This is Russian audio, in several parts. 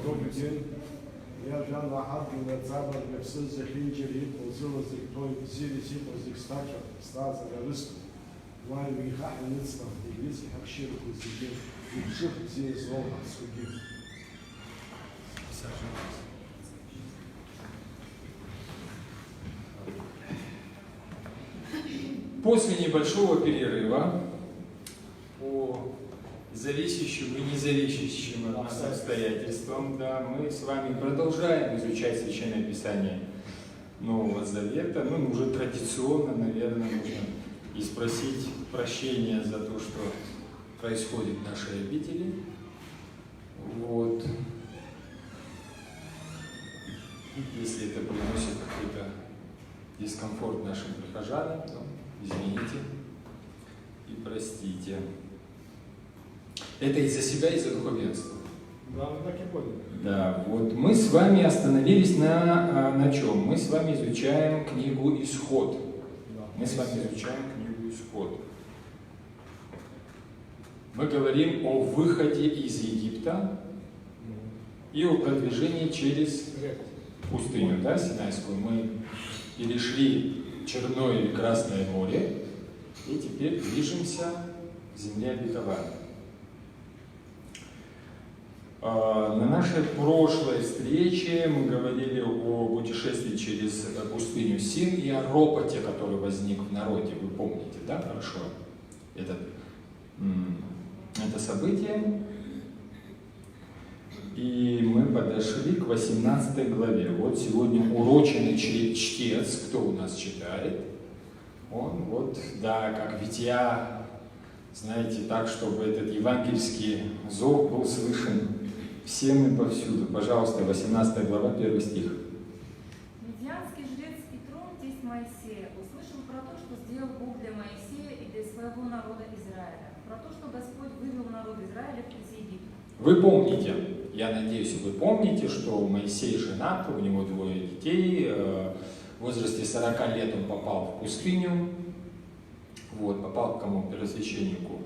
Добрый день. Я Жан Лахаб, Цабар, Гепсил, Захинчери, Ползила, Зиктой, Зили, Сипа, Зикстача, Стаза, Рависту. Вай, Виха, Ницна, Иглицы, Хакширу, Кузиги, Икших, Зи, Злома, Суги. После небольшого перерыва по зависящим и независящим от нас обстоятельствам, да, мы с вами продолжаем изучать Священное Писание Нового Завета. Ну, уже традиционно, наверное, нужно и спросить прощения за то, что происходит в нашей обители. Вот. Если это приносит какой-то дискомфорт нашим прихожанам, то извините и простите. Это из-за себя, из-за духовенства. Да, мы так и поняли. Да, вот мы с вами остановились на чем? Мы с вами изучаем книгу «Исход». Мы с вами изучаем книгу «Исход». Мы говорим о выходе из Египта и о продвижении через пустыню, да, Синайскую. Мы перешли Черное или Красное море и теперь движемся к земле обетованной. На нашей прошлой встрече мы говорили о путешествии через пустыню Син и о ропоте, который возник в народе. Вы помните, да, хорошо? Это событие. И мы подошли к 18 главе. Вот сегодня уроченный чтец, кто у нас читает, он вот, да, как Витя, знаете, так, чтобы этот евангельский зов был слышен всем и повсюду. Пожалуйста, 18 глава, 1 стих. Медианский жрец Итро, тесть Моисея, услышал про то, что сделал Бог для Моисея и для своего народа Израиля, про то, что Господь вывел народ Израиля из Египта. Вы помните, я надеюсь, вы помните, что Моисей женат, у него 2 детей, в возрасте 40 лет он попал в пустыню, вот, попал к кому? Первосвященнику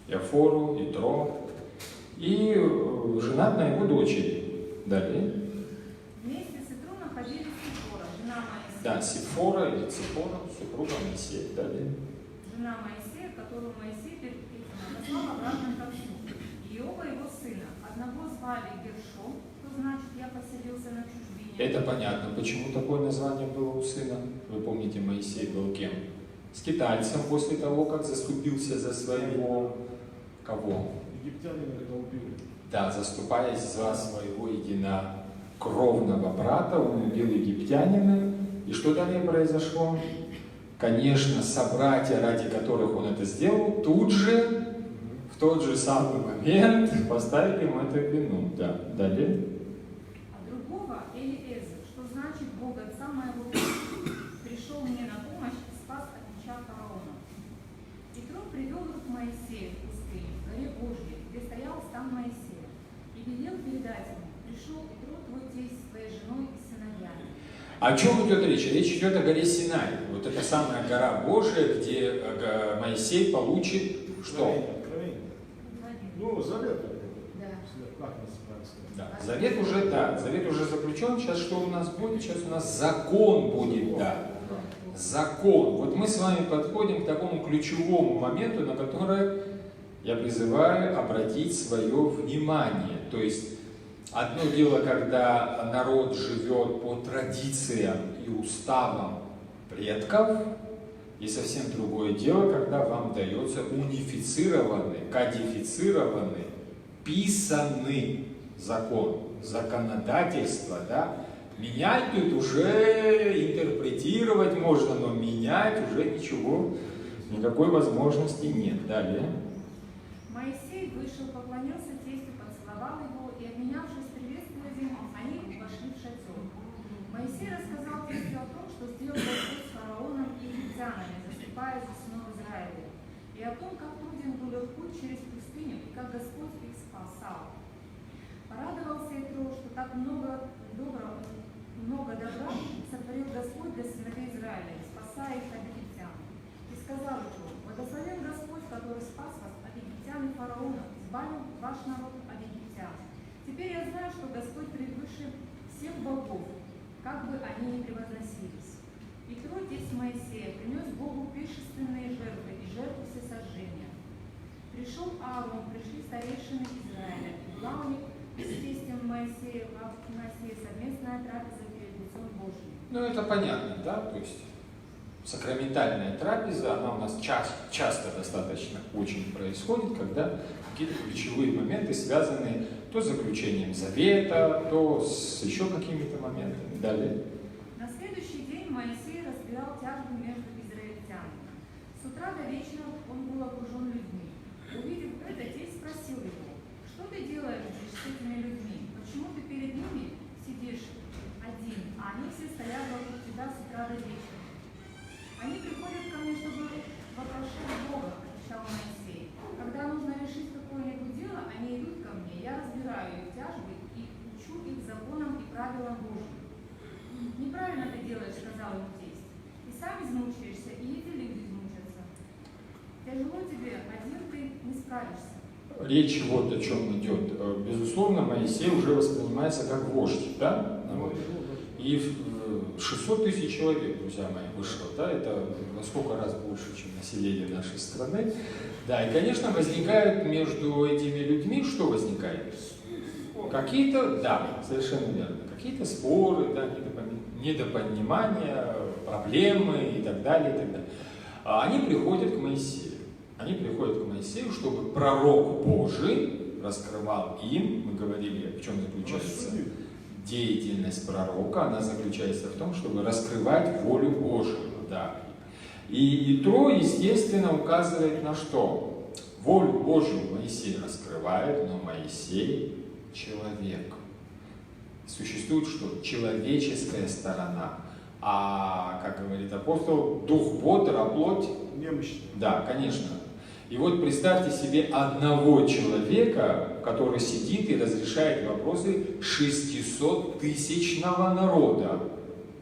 Иофору, Итро, и женат на его дочери. Далее. Вместе с Итро находились Сифора, жена Моисея. Да, Сифора или Цифора, супруга Моисея. Далее. Жена Моисея, которую Моисей перед этим отослал обратно к отцу. И оба его сына. Одного звали Гершом, что значит «я поселился на чужбине». Это понятно, почему такое название было у сына. Вы помните, Моисей был кем? Скитальцем после того, как заступился за своего кого? Египтянина это убили. Да, заступаясь за своего единокровного брата, он убил египтянина. И что далее произошло? Конечно, собратья, ради которых он это сделал, тут же, в тот же самый момент поставили ему эту вину. Да, далее. А другого Элиэзер, что значит Бог отца моего, пришел мне на помощь и спас от меча фараона. Итро привел их к Моисею в пустыню, в горе Божьей, где стоял стан Моисея, и велел передать ему: пришел Итро твой тесть с твоей женой и сыновьями. О чем идет речь? Речь идет о горе Синай. Вот это самая гора Божия, где Моисей получит что? Ну, завет. Да. Как называется? Да. Завет уже заключен. Сейчас что у нас будет? Сейчас у нас закон будет, да. Закон. Вот мы с вами подходим к такому ключевому моменту, на который я призываю обратить свое внимание. То есть, одно дело, когда народ живет по традициям и уставам предков, и совсем другое дело, когда вам дается унифицированный, кодифицированный, писанный закон, законодательство, да. Менять тут уже интерпретировать можно, но менять уже ничего, никакой возможности нет. Далее. Моисей вышел, поклонился тестю, поцеловал его, и, обменявшись приветствием, они вошли в шатер. Моисей рассказал тестю о том, что сделал Господь с фараоном и египтянами, заступая за сынов Израиля, и о том, как труден был их путь через пустыню, и как Господь их спасал. Порадовался Итро, что так много добра сотворил Господь для сыновей Израиля, спасая их от египтян. И сказал Итро: благословен Господь, который спас вас от египтян и фараона, избавил ваш народ от египтян. Теперь я знаю, что Господь превыше всех богов, как бы они ни превозносились. Итро, тесть Моисея, принес Богу пиршественные жертвы и жертву всесожжения. Пришел Аарон, пришли старейшины Израиля, и главник с тестем Моисея, совместная трапеза перед лицом Божьим. Ну, это понятно, да? То есть сакраментальная трапеза, она у нас часто достаточно очень происходит, когда какие-то ключевые моменты связаны то с заключением завета, то с еще какими-то моментами. Далее. На следующий день Моисей разбирал тяжбы между израильтянами. С утра до вечера он был окружен людьми. Увидев это, тесть спросил его: что ты делаешь здесь с этими людьми? Почему ты перед ними сидишь один, а они все стоят вокруг тебя с утра до вечера? Они приходят ко мне, чтобы вопрошать Бога, отвечал Моисей. Когда нужно решить какое-нибудь дело, они идут ко мне, я разбираю их тяжбы и учу их законам и правилам Божьим. Неправильно ты делаешь, сказал ему тесть. Ты сам измучаешься, и эти люди измучатся. Тяжело тебе, один ты не справишься. Речь вот о чем идет. Безусловно, Моисей уже воспринимается как вождь, да? И 600 тысяч человек, друзья мои, вышло, да? Это во сколько раз больше, чем население нашей страны. Да, и, конечно, возникает между этими людьми, что возникает? Какие-то, да, совершенно верно, какие-то споры, да, недопонимания, проблемы и так далее, и так далее. А они приходят к Моисею. Они приходят к Моисею, чтобы пророк Божий раскрывал им, мы говорили, в чем заключается деятельность пророка, она заключается в том, чтобы раскрывать волю Божию. Да. И Итро, естественно, указывает на что? Волю Божию Моисей раскрывает, но Моисей человек. Существует что? Человеческая сторона. А, как говорит апостол, дух бодр, а плоть немощная. Да, конечно. И вот представьте себе одного человека, который сидит и разрешает вопросы 600-тысячного народа.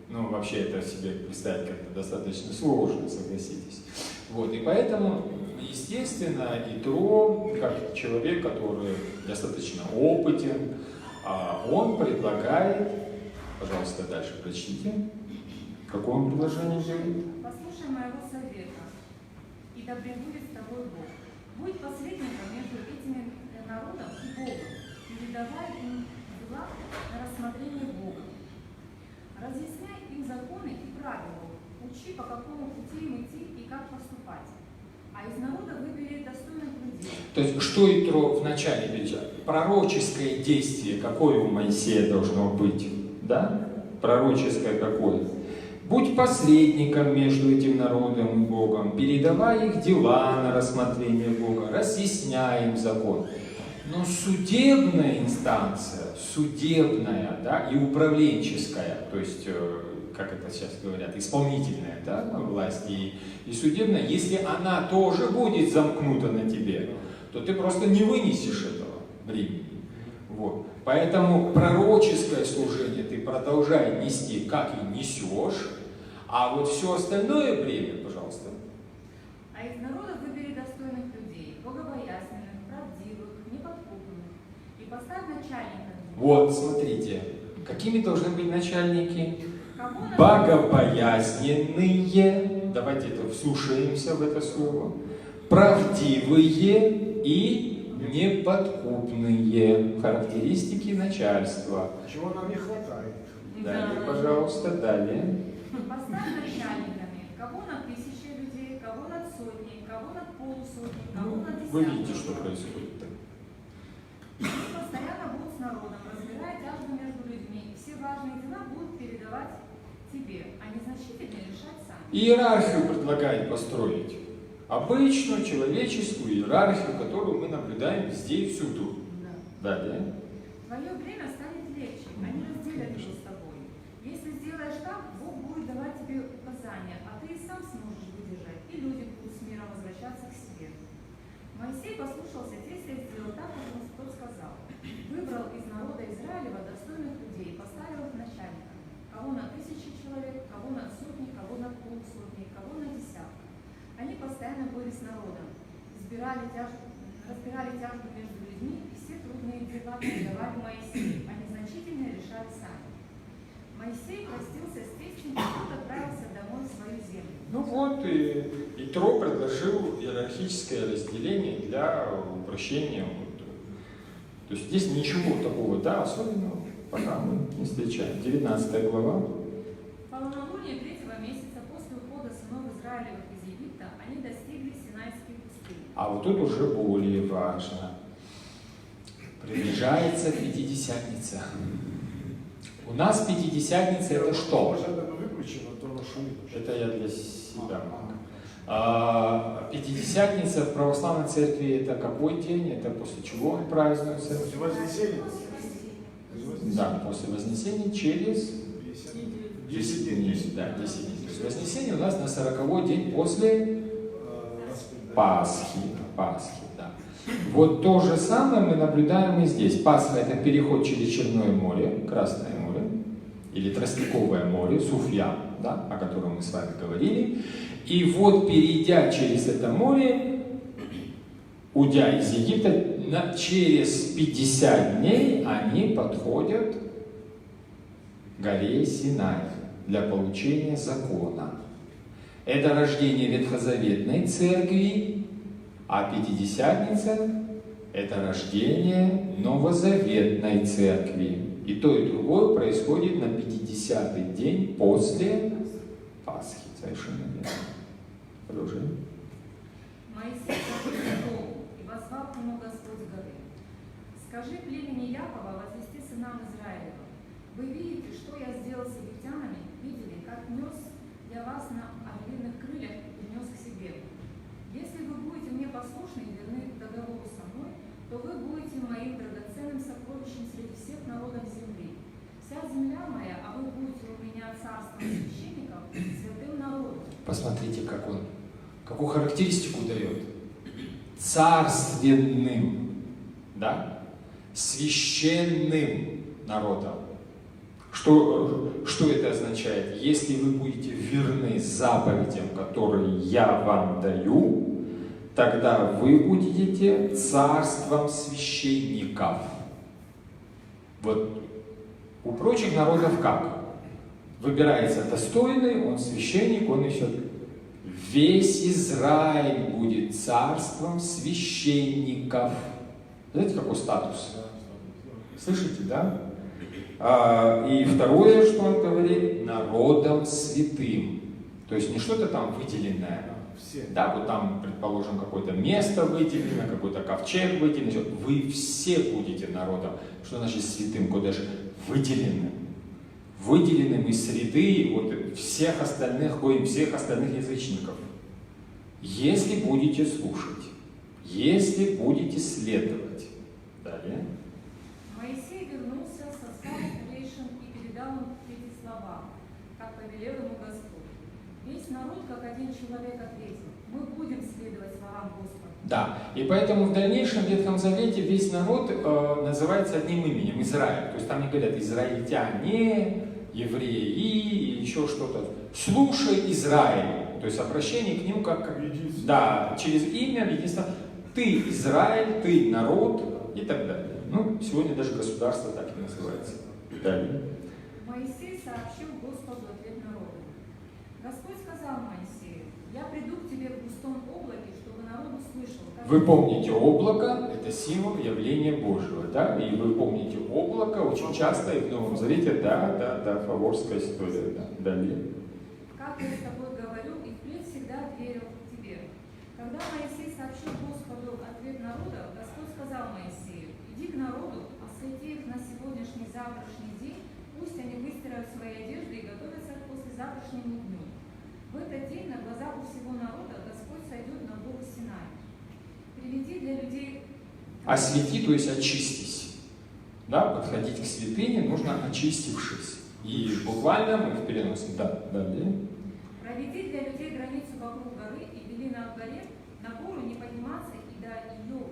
Ну, вообще это себе представить как-то достаточно сложно, согласитесь. Вот, и поэтому, естественно, Итро, как человек, который достаточно опытен, он предлагает, пожалуйста, дальше прочтите, какое он предложение делает? Послушай моего совета, и да пребудет с тобой Бог. Будь посредником между этими народом и Богом, передавай им дела на рассмотрение Бога. Разъясняй им законы и правила, учи, по какому пути им идти и как поступать. А из народа выбери достойных людей. То есть, что Итро вначале говорит? Пророческое действие, какое у Моисея должно быть? Да? Пророческое какое? Будь посредником между этим народом и Богом, передавай их дела на рассмотрение Бога, разъясняй им закон. Но судебная инстанция, судебная, да, и управленческая, то есть, как это сейчас говорят, исполнительная, да, власть и судебная, если она тоже будет замкнута на тебе, то ты просто не вынесешь этого времени. Вот. Поэтому пророческое служение ты продолжай нести, как и несешь, а вот все остальное время, пожалуйста. А из народа выбери достойных людей, богобоязненных, правдивых, неподкупных, и поставь начальниками. Вот, смотрите, какими должны быть начальники? Богобоязненные, давайте это вслушаемся в это слово, правдивые и неподкупные характеристики начальства. Чего нам не хватает? Далее, пожалуйста, далее. Поставь начальниками, кого на 1000 людей, кого над сотней, кого над полусотней, кого над десятком. Вы видите, что происходит. Они постоянно будут с народом, разбирая тяжбы между людьми, и все важные дела будут передавать тебе, а незначительные решать сами. Иерархию предлагает построить. Обычную человеческую иерархию, которую мы наблюдаем везде и всюду. Да. Далее. Твое время станет легче, они разделят его с тобой. Если сделаешь так, Бог будет давать тебе указания, а ты и сам сможешь выдержать, и люди будут с миром возвращаться к себе. Моисей послушался тестя и сделал так, как тот сказал. Выбрал из народа Израилева достойных людей, поставил их начальниками. Кого на 1000 человек, кого на сотни, кого на полсотни, кого на десяток. Они постоянно были с народом, избирали разбирали тяжбы между людьми, и все трудные дела передавали Моисею, а незначительные решали сами. Моисей простился с тестем, и тот отправился домой в свою землю. Ну вот, и Итро предложил иерархическое разделение для упрощения. То есть здесь ничего такого, да, особенного пока мы не встречаем. 19 глава. Полнолуние 3-го месяца после ухода сынов Израилевых из Египта они достигли Синайской пустыни. А вот тут уже более важно. Приближается Пятидесятница. У нас Пятидесятница это что? Может, это выключим, а то шумит. Это я для себя. Пятидесятница в православной церкви это какой день? Это после чего он празднуется? После Вознесения? Да, после Вознесения через 10 дней. Да, 10 дней. То есть Вознесение у нас на 40-й день после Пасхи. Пасхи, да. Вот то же самое мы наблюдаем и здесь. Пасха это переход через Черное море, Красное море, или Тростниковое море, Суфья, да, о котором мы с вами говорили. И вот, перейдя через это море, уйдя из Египта, через 50 дней они подходят к горе Синай для получения закона. Это рождение Ветхозаветной церкви, а Пятидесятница – это рождение Новозаветной церкви. И то, и другое происходит на 50-й день после Пасхи. Совершенно верно. Продолжим. Моисей пошел к Богу, и воззвал к нему Господь с горы. Скажи племени Якова, возвести сынам Израилева. Вы видите, что я сделал с египтянами, видели, как нес я вас на орлиных крыльях и принес к себе. Если вы будете мне послушны и верны договору со мной, то вы будете моим драгоценным сокровищем среди всех народов земли. Вся земля моя, а вы будете у меня царством священников, святым народом. Посмотрите, какую характеристику дает. Царственным, да? Священным народом. Что это означает? Если вы будете верны заповедям, которые я вам даю, тогда вы будете царством священников. Вот у прочих народов как? Выбирается достойный, он священник, он еще... Весь Израиль будет царством священников. Знаете, какой статус? Слышите, да? И второе, что он говорит, народом святым. То есть не что-то там выделенное. Да, вот там, предположим, какое-то место выделено, какой-то ковчег выделен. Вы все будете народом. Что значит святым? Куда же выделенным? Выделенным из среды вот всех остальных коим, всех остальных язычников. Если будете слушать, если будете следовать. Далее. Моисей вернулся со стаи старейшин и передал им эти слова, как повелел ему Господь. Весь народ, как один человек, ответил: мы будем следовать словам Господа. Да, и поэтому в дальнейшем в Ветхом Завете весь народ называется одним именем – Израиль. То есть там не говорят израильтяне, евреи и еще что-то. Слушай, Израиль. То есть обращение к нему как да, через имя, единство. Ты Израиль, ты народ и так далее. Ну, сегодня даже государство так и называется. Далее. Моисей сообщил Господу ответ народу. Господь сказал Моисею: я приду к тебе в густом облаке, чтобы народ услышал. Вы помните, облако – это символ явления Божьего, да? И вы помните, облако очень часто и в Новом Завете, да, фаворская история, да. Далее. Как я с тобой говорю, и впредь всегда верил тебе. Когда Моисей сообщил Господу ответ народа, Господь сказал Моисею: иди к народу, освети их на сегодняшний завтрашний день, пусть они выстирают свои одежды и готовятся к послезавтрашнему дню. В этот день на глазах у всего народа Господь сойдет на гору Синай. Приведи для людей... Освети, то есть очистись. Да, подходить к святыне нужно очистившись. И буквально мы в переносе. Да, далее. Проведи для людей границу вокруг горы и вели на гору не подниматься и до ее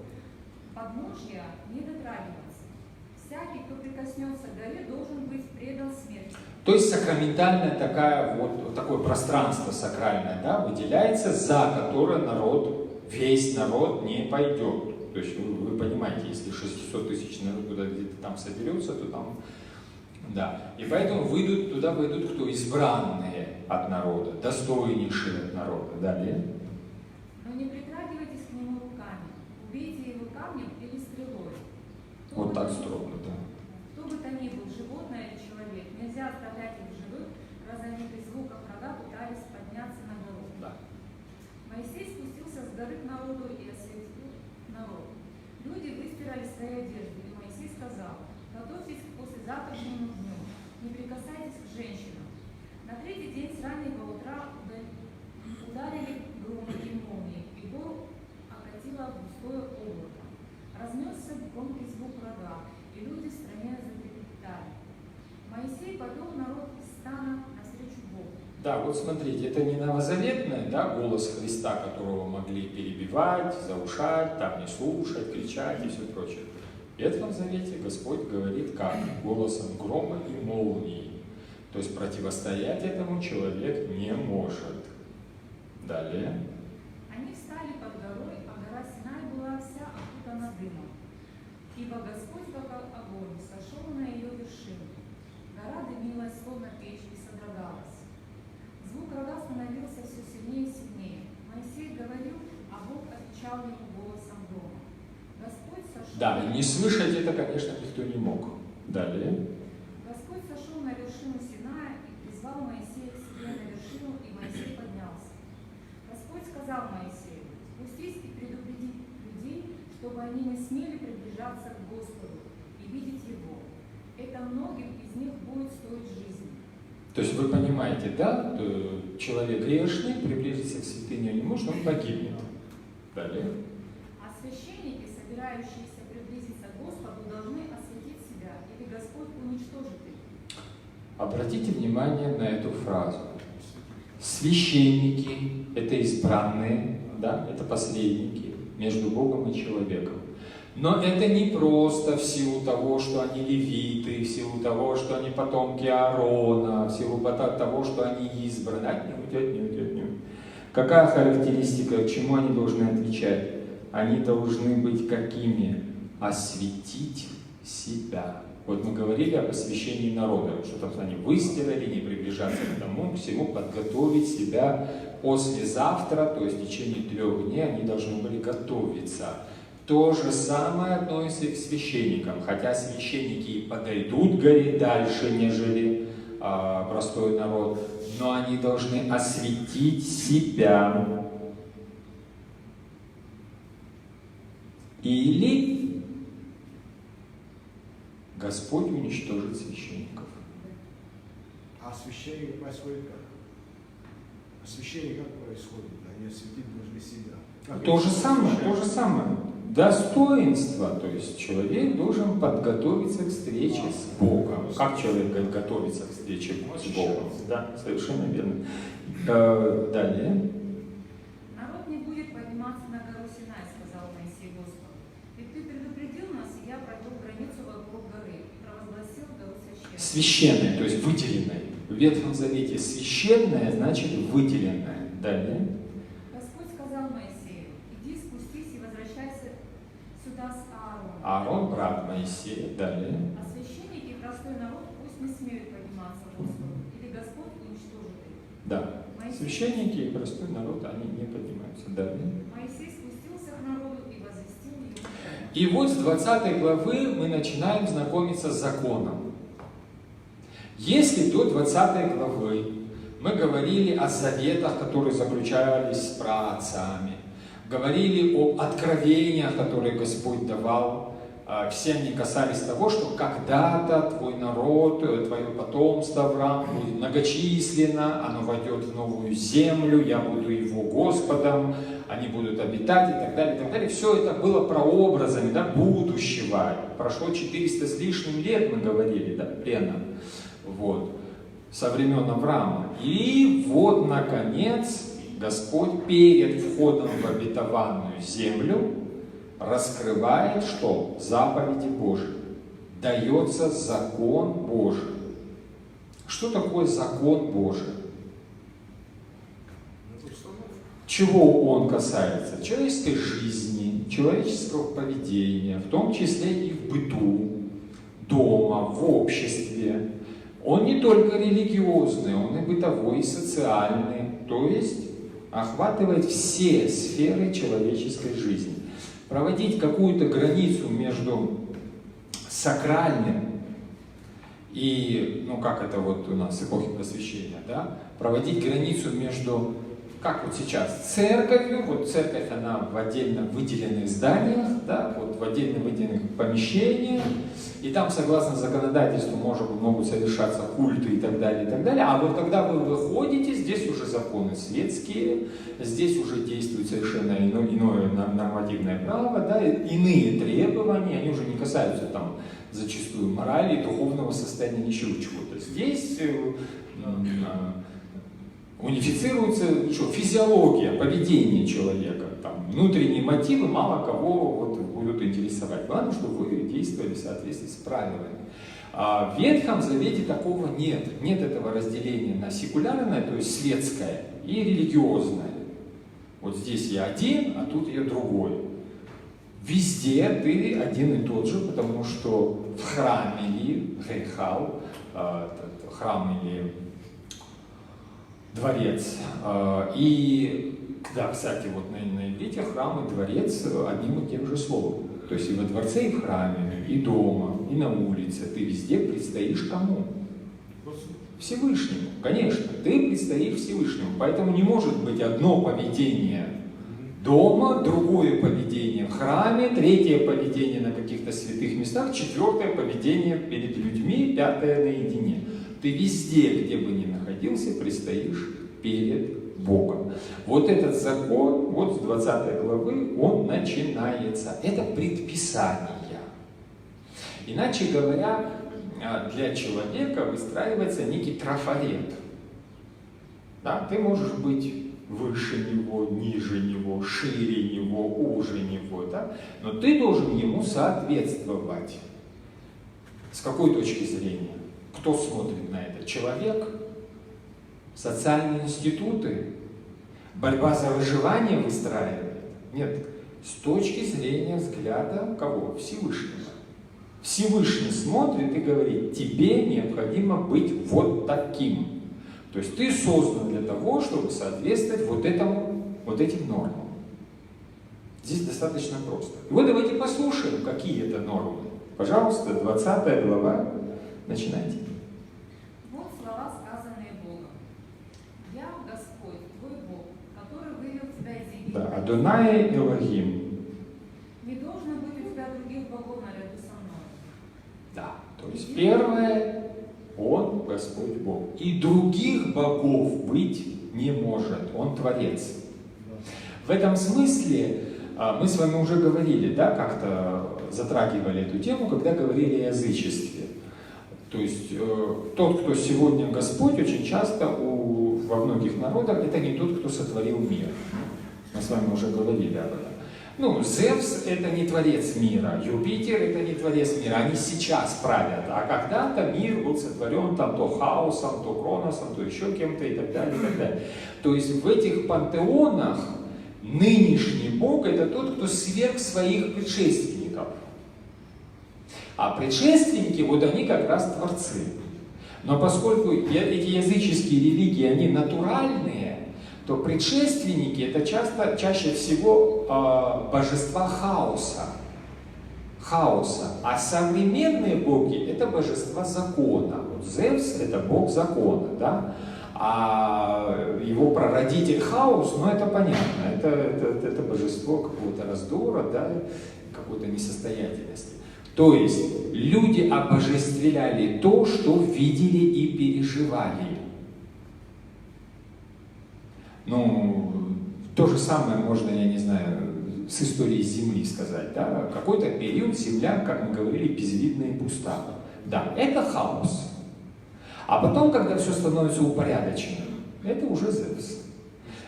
подножья не дотрагиваться. Всякий, кто прикоснется к горе, должен быть предан смерти. То есть сакраментальное такое пространство сакральное, да, выделяется, за которое народ весь народ не пойдет. То есть вы понимаете, если 600 тысяч народ туда где-то там соберется, то там, да. И поэтому туда пойдут кто? Избранные от народа, достойнейшие от народа. Далее. Но не притрагивайтесь к нему руками, убейте его камнем или стрелой. Вот так строго, да. Кто бы то ни был, животное или человек, нельзя оставлять их живых, раз они при звуках рога пытались подняться на гору. Да. Моисей спустился с горы к народу и осветил народ. Люди выстирали свои одежды, и Моисей сказал: готовьтесь к послезавтрашнему дню, не прикасайтесь к женщинам. На третий день с раннего утра ударили громы и молнии, и гору окатило густое облако. Разнесся громкий звук рога, и люди в стране затрепетали. Моисей повел народ из стана навстречу Богу. Да, вот смотрите, это не новозаветный, да, голос Христа, которого могли перебивать, заушать, там не слушать, кричать и все прочее. В Ветхом Завете Господь говорит как? Голосом грома и молнии. То есть противостоять этому человек не может. Далее. Они встали под горой, а гора Синай была вся окутана дымом. Ибо Господь, как огонь, сошел на ее вершину. Гора дымилась, словно печь, и содрогалась. Звук рога становился все сильнее и сильнее. Моисей говорил, а Бог отвечал ему голосом грома. Господь сошел... Да, и не слышать это, конечно, никто не мог. Далее. Господь сошел на вершину Синая и призвал Моисея к себе на вершину, и Моисей поднялся. Господь сказал Моисею: спустись и предупреди людей, чтобы они не смели приближаться к Господу и видеть Его. Это многим из них будет стоить жизни. То есть вы понимаете, да, человек грешный, приблизиться к святыне не может, он погибнет. Далее. А священники, собирающиеся приблизиться к Господу, должны осветить себя, или Господь уничтожит их. Обратите внимание на эту фразу. Священники – это избранные, да, это посредники между Богом и человеком. Но это не просто в силу того, что они левиты, в силу того, что они потомки Аарона, в силу того, что они избраны. Отнюдь. Какая характеристика, к чему они должны отвечать? Они должны быть какими? Осветить себя. Вот мы говорили об освящении народа, что там они выстирали, не приближаться к тому, к всему, подготовить себя послезавтра, то есть в течение 3 дней они должны были готовиться. То же самое относится и к священникам, хотя священники и подойдут к горе дальше, нежели простой народ, но они должны осветить себя. Или Господь уничтожит священников. А священник происходит как? А священник как происходит? Они осветить должны себя. То же самое. Достоинство, то есть человек должен подготовиться к встрече с Богом. Как человек готовится к встрече с Богом? Да, совершенно верно. Далее. Народ не будет подниматься на гору Синай, сказал Моисей Господу. Ведь ты предупредил нас, и я провел границу вокруг горы и провозгласил гору священной. Священное, то есть выделенное. В Ветхом Завете священное значит выделенное. Далее. Господь сказал Моисею: иди, спустись и возвращайся сюда с Аароном. Аарон, брат Моисея. Далее. А священники и простой народ пусть не смеют подниматься к Господу, или Господь уничтожит их. Да. Священники и простой народ, они не поднимаются. Далее. Моисей спустился к народу и возвестил ему. И вот с 20 главы мы начинаем знакомиться с законом. Если до 20 главы мы говорили о заветах, которые заключались с праотцами, говорили об откровениях, которые Господь давал, все они касались того, что когда-то твой народ, твое потомство, Авраам, будет многочисленно, оно войдет в новую землю, я буду его Господом, они будут обитать и так далее, и так далее. Все это было прообразами, да, будущего. Прошло 400 с лишним лет, мы говорили, да, плена, вот, со времен Авраама. И вот, наконец, Господь перед входом в обетованную землю раскрывает, что? Заповеди Божьи. Дается закон Божий. Что такое закон Божий? чего он касается? Человеческой жизни, человеческого поведения, в том числе и в быту, дома, в обществе. Он не только религиозный, он и бытовой, и социальный, то есть охватывает все сферы человеческой жизни. Проводить какую-то границу между сакральным и, ну как это вот у нас эпохи просвещения, да, проводить границу между, как вот сейчас, церковью, вот церковь она в отдельно выделенных зданиях, да, вот в отдельно выделенных помещениях, и там, согласно законодательству, могут совершаться культы и так далее, а вот когда вы выходите, здесь уже законы светские, здесь уже действует совершенно иное нормативное право, да, иные требования, они уже не касаются там зачастую морали, духовного состояния, ничего чего-то. Здесь унифицируется физиология, поведение человека, там, внутренние мотивы мало кого вот будут интересовать. Главное, чтобы вы действовали в соответствии с правилами. А в Ветхом Завете такого нет. Нет этого разделения на секулярное, то есть светское, и религиозное. Вот здесь я один, а тут я другой. Везде ты один и тот же, потому что в храме или Гейхал, храм или дворец. И, да, кстати, вот на иврите храм и дворец одним и тем же словом. То есть и во дворце, и в храме, и дома, и на улице. Ты везде предстоишь кому? Всевышнему. Конечно, ты предстоишь Всевышнему. Поэтому не может быть одно поведение дома, другое поведение в храме, третье поведение на каких-то святых местах, четвертое поведение перед людьми, пятое наедине. Ты везде, где бы ни находился, предстоишь перед Богом. Вот этот закон, вот с 20 главы, он начинается. Это предписание. Иначе говоря, для человека выстраивается некий трафарет. Да, ты можешь быть выше него, ниже него, шире него, уже него, да? Но ты должен ему соответствовать. С какой точки зрения? Кто смотрит на это? Человек? Социальные институты? Борьба за выживание выстраивает? Нет. С точки зрения взгляда кого? Всевышнего. Всевышний смотрит и говорит, тебе необходимо быть вот таким. То есть ты создан для того, чтобы соответствовать вот этим нормам. Здесь достаточно просто. И вот давайте послушаем, какие это нормы. Пожалуйста, 20 глава. Начинайте. Вот слова, сказанные Богом. Я Господь, твой Бог, который вывел тебя из Египта. Да, Адонай Элохим. Не должно быть у тебя других богов наряду со мной. Да, то есть первое, Он Господь Бог. И других богов быть не может. Он Творец. В этом смысле мы с вами уже говорили, да, как-то затрагивали эту тему, когда говорили о язычестве. То есть тот, кто сегодня Господь, очень часто во многих народах это не тот, кто сотворил мир. Мы с вами уже говорили об этом. Ну, Зевс это не творец мира, Юпитер это не творец мира, они сейчас правят, а когда-то мир был сотворен там то Хаосом, то Кроносом, то еще кем-то и так далее, и так далее. То есть в этих пантеонах нынешний Бог это тот, кто сверх своих предшественников. А предшественники, вот они как раз творцы. Но поскольку эти языческие религии, они натуральные, то предшественники это чаще всего божества хаоса, а современные боги это божества закона. Вот Зевс это бог закона, да? А его прародитель хаос, ну это понятно, это божество какого-то раздора, да? Какой-то несостоятельности. То есть люди обожествляли то, что видели и переживали. Ну, то же самое можно, я не знаю, с историей Земли сказать. Да? Какой-то период Земля, как мы говорили, безвидна и пуста. Да, это хаос. А потом, когда все становится упорядоченным, это уже Зевс.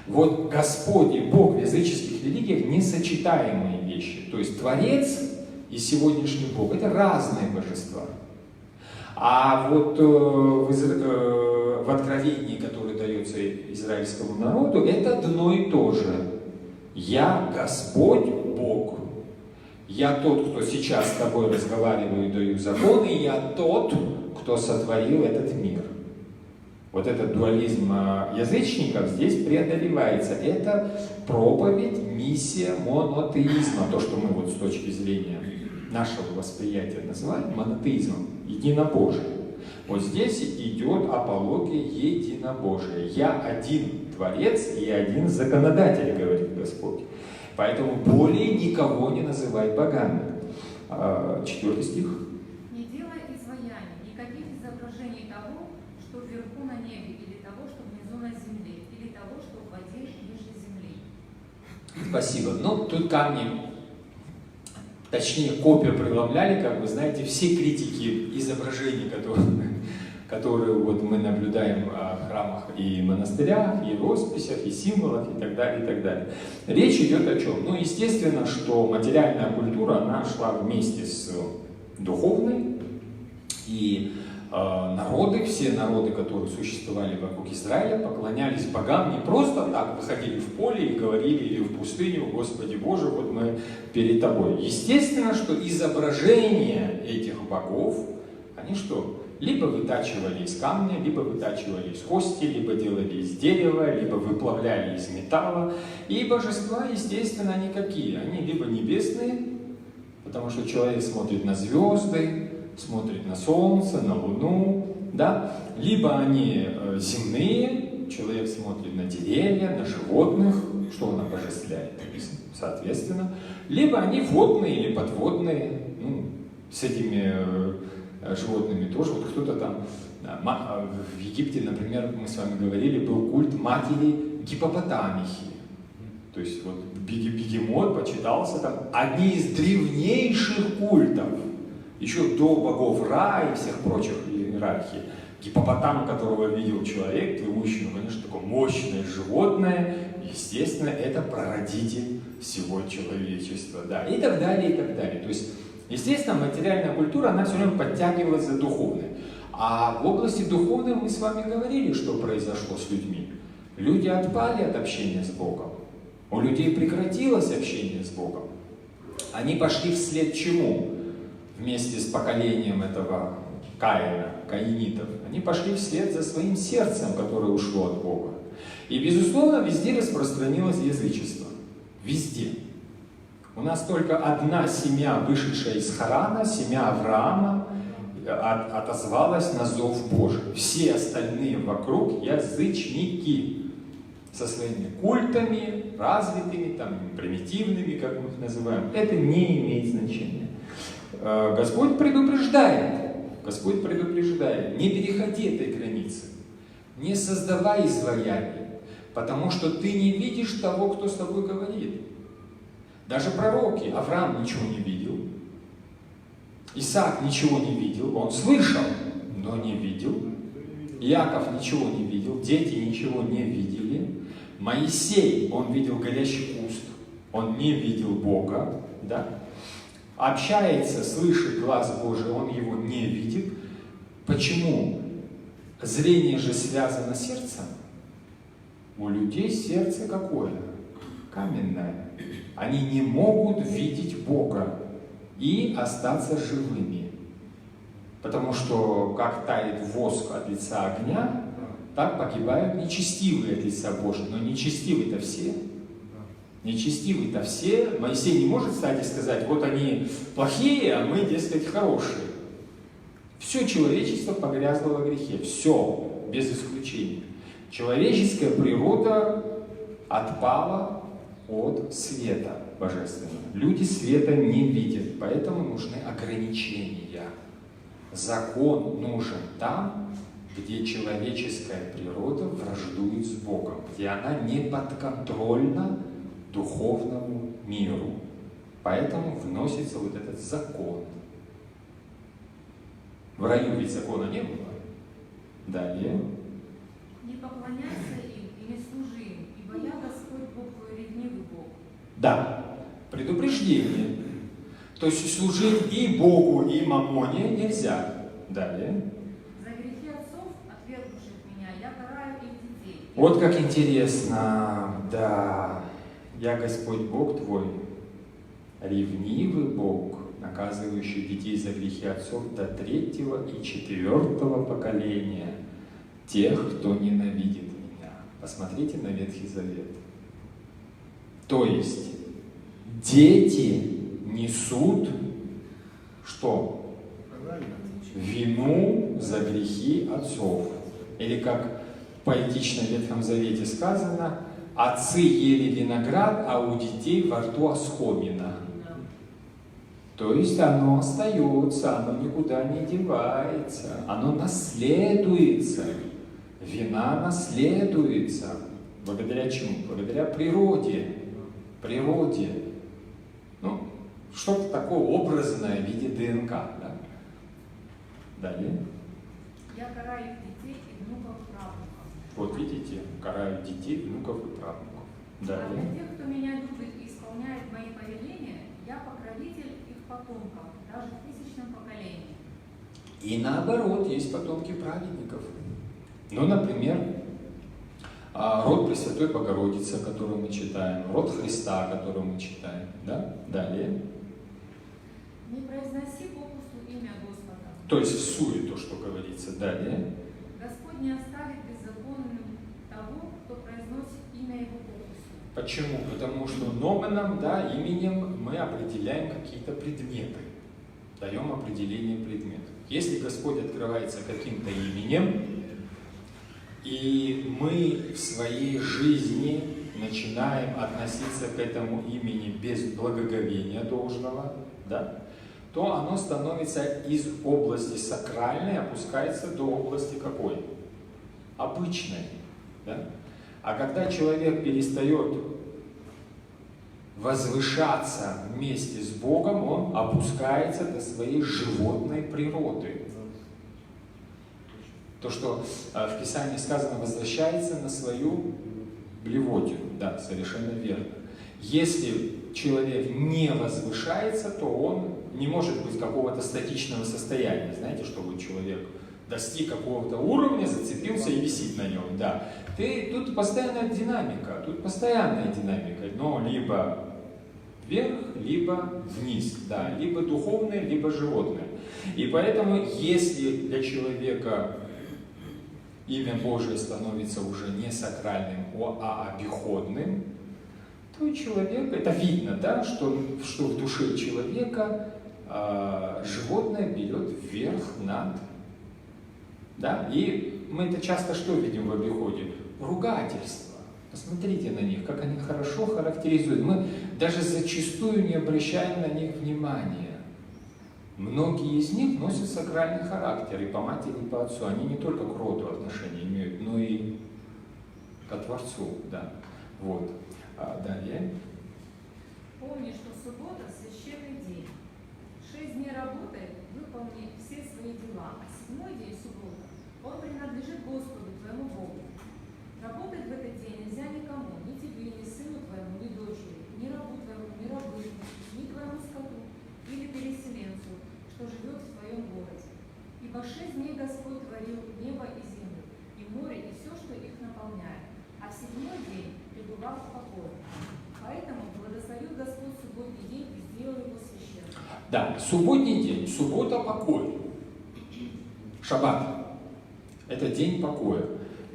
Вот Господь и Бог в языческих религиях несочетаемые вещи. То есть Творец и сегодняшний Бог – это разные божества. А вот в Откровении, которое дает дается израильскому народу, это одно и то же. Я Господь Бог. Я тот, кто сейчас с тобой разговариваю и даю законы, я тот, кто сотворил этот мир. Вот этот дуализм язычников здесь преодолевается. Это проповедь, миссия монотеизма, то, что мы вот с точки зрения нашего восприятия называем монотеизмом, единобожие. Вот здесь идет апология единобожия. Я один Творец и один законодатель, говорит Господь. Поэтому более никого не называй богами. 4 стих. Не делай изваяний, никаких изображений того, что вверху на небе, или того, что внизу на земле, или того, что в воде ниже земли. Спасибо. Ну, тут камни, точнее, копия преломляли, как вы знаете, все критики изображений, которые вот мы наблюдаем в храмах и монастырях, и росписях, и символах, и так далее, и так далее. Речь идет о чем? Ну, естественно, что материальная культура, она шла вместе с духовной, и народы, все народы, которые существовали вокруг Израиля, поклонялись богам не просто так, выходили в поле и говорили, или в пустыню: Господи Боже, вот мы перед Тобой. Естественно, что изображения этих богов, они что? Либо вытачивали из камня, либо вытачивали из кости, либо делали из дерева, либо выплавляли из металла. И божества, естественно, они какие? Они либо небесные, потому что человек смотрит на звезды, смотрит на солнце, на луну, да? Либо они земные, человек смотрит на деревья, на животных, что он обожествляет, соответственно. Либо они водные или подводные, ну, с этими животными тоже. Вот кто-то там, в Египте, например, мы с вами говорили, был культ матери гипопотамихи. То есть вот бегемот почитался там, одни из древнейших культов, еще до богов Ра и всех прочих иерархий. Гипопотам, которого видел человек, плывущий, ну, конечно, такое мощное животное, естественно, это прародитель всего человечества, да, и так далее, и так далее. То есть, естественно, материальная культура, она все время подтягивается за духовной. А в области духовной мы с вами говорили, что произошло с людьми. Люди отпали от общения с Богом. У людей прекратилось общение с Богом. Они пошли вслед чему? Вместе с поколением этого Каина, каинитов. Они пошли вслед за своим сердцем, которое ушло от Бога. И, безусловно, везде распространилось язычество. Везде. У нас только одна семья, вышедшая из Харана, семья Авраама, отозвалась на зов Божий. Все остальные вокруг язычники. Со своими культами, развитыми, там, примитивными, как мы их называем. Это не имеет значения. Господь предупреждает, не переходи этой границы, не создавай изваяний, потому что ты не видишь того, кто с тобой говорит. Даже пророки, Авраам ничего не видел, Исаак ничего не видел, он слышал, но не видел, Иаков ничего не видел, дети ничего не видели, Моисей, он видел горящий куст, он не видел Бога, да? Общается, слышит глаз Божий, он его не видит. Почему? Зрение же связано с сердцем. У людей сердце какое? Каменное. Они не могут видеть Бога и остаться живыми. Потому что, как тает воск от лица огня, так погибают нечестивые от лица Божьего. Но нечестивые-то все. Нечестивые-то все. Моисей не может встать и сказать: вот они плохие, а мы, дескать, хорошие. Все человечество погрязло во грехе. Все, без исключения. Человеческая природа отпала от света божественного. Люди света не видят, поэтому нужны ограничения. Закон нужен там, где человеческая природа враждует с Богом, где она не подконтрольна духовному миру. Поэтому вносится вот этот закон. В раю ведь закона не было. Далее. Не поклоняйся им и не служи им, ибо я Господь Бог твой, ревнивый Бог. Да, предупреждение. То есть служить и Богу, и мамоне нельзя. Далее. За грехи отцов, отвергнувших меня, я караю их детей. Вот как интересно, да, я Господь Бог твой, ревнивый Бог, наказывающий детей за грехи отцов до 3-го и 4-го поколения, тех, кто ненавидит меня. Посмотрите на Ветхий Завет. То есть, дети несут что? Вину за грехи отцов. Или как поэтично в Ветхом Завете сказано, отцы ели виноград, а у детей во рту оскомина. То есть оно остается, оно никуда не девается, оно наследуется. Вина наследуется. Благодаря чему? Благодаря природе. Природе. Ну, что-то такое образное в виде ДНК. Да? Далее. Я караю их детей и внуков правнуков. Вот видите, караю детей, внуков и правнуков. А Далее. для тех, кто меня любит и исполняет мои повеления, я покровитель их потомков, даже в 1000-м поколении. И наоборот, есть потомки праведников. Ну, например, род Пресвятой Богородицы, который мы читаем, род Христа, который мы читаем. Да? Далее. Не произноси попусту имя Господа. То есть всуе то, что говорится. Далее. Господь не оставит беззаконным того, кто произносит имя Его попусту. Почему? Потому что номеном, да, именем мы определяем какие-то предметы. Даем определение предметов. Если Господь открывается каким-то именем, и мы в своей жизни начинаем относиться к этому имени без благоговения должного, да, то оно становится из области сакральной, опускается до области какой? Обычной. Да? А когда человек перестает возвышаться вместе с Богом, он опускается до своей животной природы. То, что в Писании сказано, возвращается на свою блевотину. Да, совершенно верно. Если человек не возвышается, то он не может быть какого-то статичного состояния. Знаете, что вот человек достиг какого-то уровня, зацепился и висит на нем. Да. Тут постоянная динамика, но либо вверх, либо вниз, да, либо духовное, либо животное. И поэтому, если для человека имя Божие становится уже не сакральным, а обиходным, то человек, это видно, да, что в душе человека животное берет вверх над. Да? И мы это часто что видим в обиходе? Ругательства. Посмотрите на них, как они хорошо характеризуют. Мы даже зачастую не обращаем на них внимания. Многие из них носят сакральный характер и по матери, и по отцу. Они не только к роду отношения имеют, но и ко Творцу. Да. Вот. Далее. Помни, что суббота – священный день. 6 дней работай, выполни все свои дела, а 7-й день суббота, он принадлежит Господу, твоему Богу. Работать в этот день нельзя никому, ни тебе, ни сыну твоему, ни дочери, ни рабу твоему, ни рабыне, ни твоему скоту, или переселенцу, что живет в твоем городе. Ибо 6 дней Господь творил небо и землю, и море, и все, что их наполняет, а в 7-й день пребывал в покое. Поэтому благословил Господь субботний день и сделал его священным. Да, субботний день, суббота покой. Шаббат – это день покоя.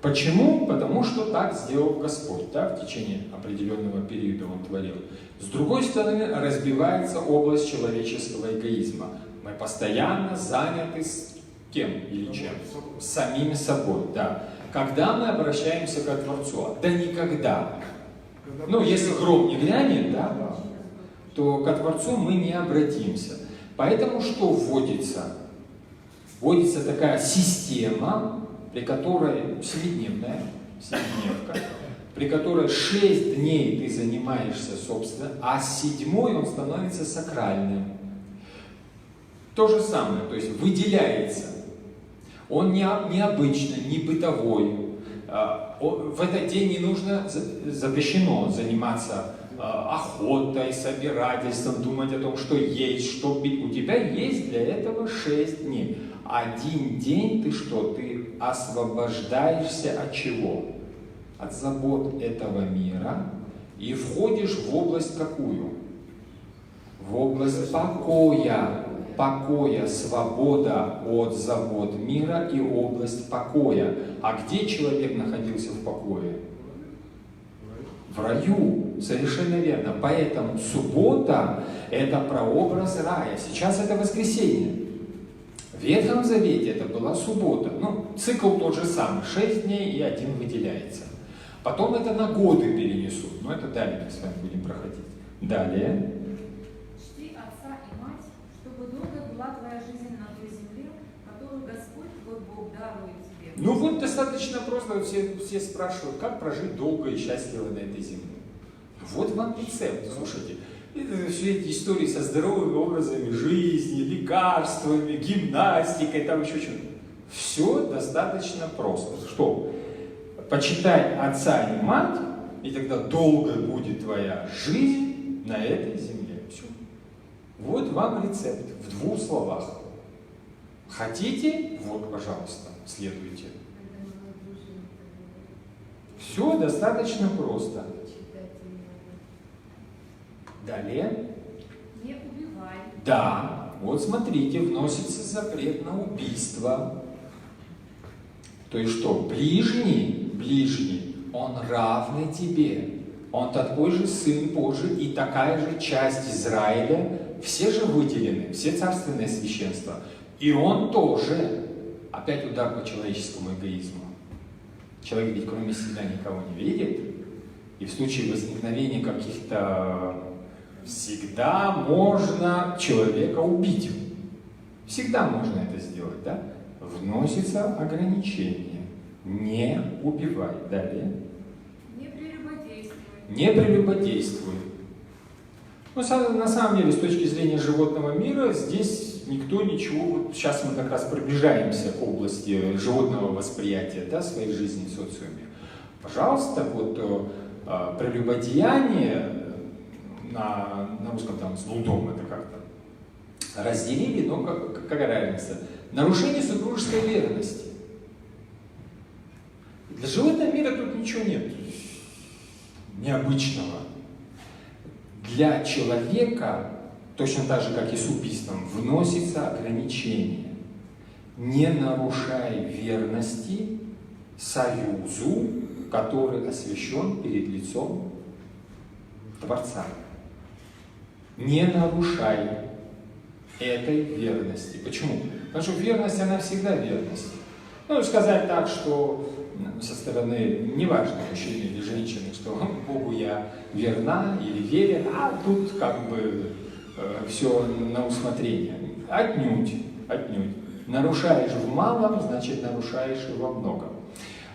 Почему? Потому что так сделал Господь, да, в течение определенного периода Он творил. С другой стороны, разбивается область человеческого эгоизма. Мы постоянно заняты с кем или чем? С самим собой, да. Когда мы обращаемся к Творцу? Да никогда. Ну, если гром не грянет, да, то к Творцу мы не обратимся. Поэтому что вводится? Вводится такая система, при которой семидневка, при которой 6 дней ты занимаешься, собственно, а 7-й он становится сакральным. То же самое, то есть выделяется. Он не обычный, не бытовой. В этот день не нужно, запрещено заниматься охотой, собирательством, думать о том, что есть, что пить. У тебя есть для этого 6 дней. 1 день ты что? Ты освобождаешься от чего? от забот этого мира и входишь в область какую? В область покоя. Покоя, свобода от забот мира и область покоя. А где человек находился в покое? В раю. Совершенно верно. Поэтому суббота – это прообраз рая. Сейчас это воскресенье. В Ветхом Завете это была суббота. Ну, цикл тот же самый. 6 дней и 1 выделяется. Потом это на годы перенесут. Но это далее мы с вами будем проходить. Далее. Чти отца и мать, чтобы долго была твоя жизнь на той земле, которую Господь твой Бог дарует тебе. Ну вот достаточно просто. Все спрашивают, как прожить долго и счастливо на этой земле. Вот вам рецепт. Слушайте. Все эти истории со здоровыми образами жизни, лекарствами, гимнастикой, там еще что-то. Все достаточно просто. Что? Почитай отца и мать, и тогда долго будет твоя жизнь на этой земле. Все. Вот вам рецепт в 2 словах. Хотите? Вот, пожалуйста, следуйте. Все достаточно просто. Далее. Не убивай. Да, вот смотрите, вносится запрет на убийство. То есть что? Ближний, он равный тебе. Он такой же Сын Божий и такая же часть Израиля. Все же выделены, все царственное священство. И он тоже. Опять удар по человеческому эгоизму. Человек ведь кроме себя никого не видит. И в случае возникновения каких-то... Всегда можно человека убить. Всегда можно это сделать, да? Вносится ограничение. Не убивай. Далее. Не прелюбодействуй. Не прелюбодействуй. Ну, на самом деле, с точки зрения животного мира, здесь никто ничего... Вот сейчас мы как раз приближаемся к области животного восприятия, да, своей жизни в социуме. Пожалуйста, вот прелюбодеяние... На русском там с блудом это как-то разделили, но какая разница? Нарушение супружеской верности. Для животного мира тут ничего нет необычного. Для человека, точно так же, как и с убийством, вносится ограничение. Не нарушай верности союзу, который освящен перед лицом Творца. Не нарушай этой верности. Почему? Потому что верность, она всегда верность. Ну, сказать так, что со стороны, неважно, мужчины или женщины, что Богу я верна или верен, а тут как бы все на усмотрение. Отнюдь. Нарушаешь в малом, значит нарушаешь и во многом.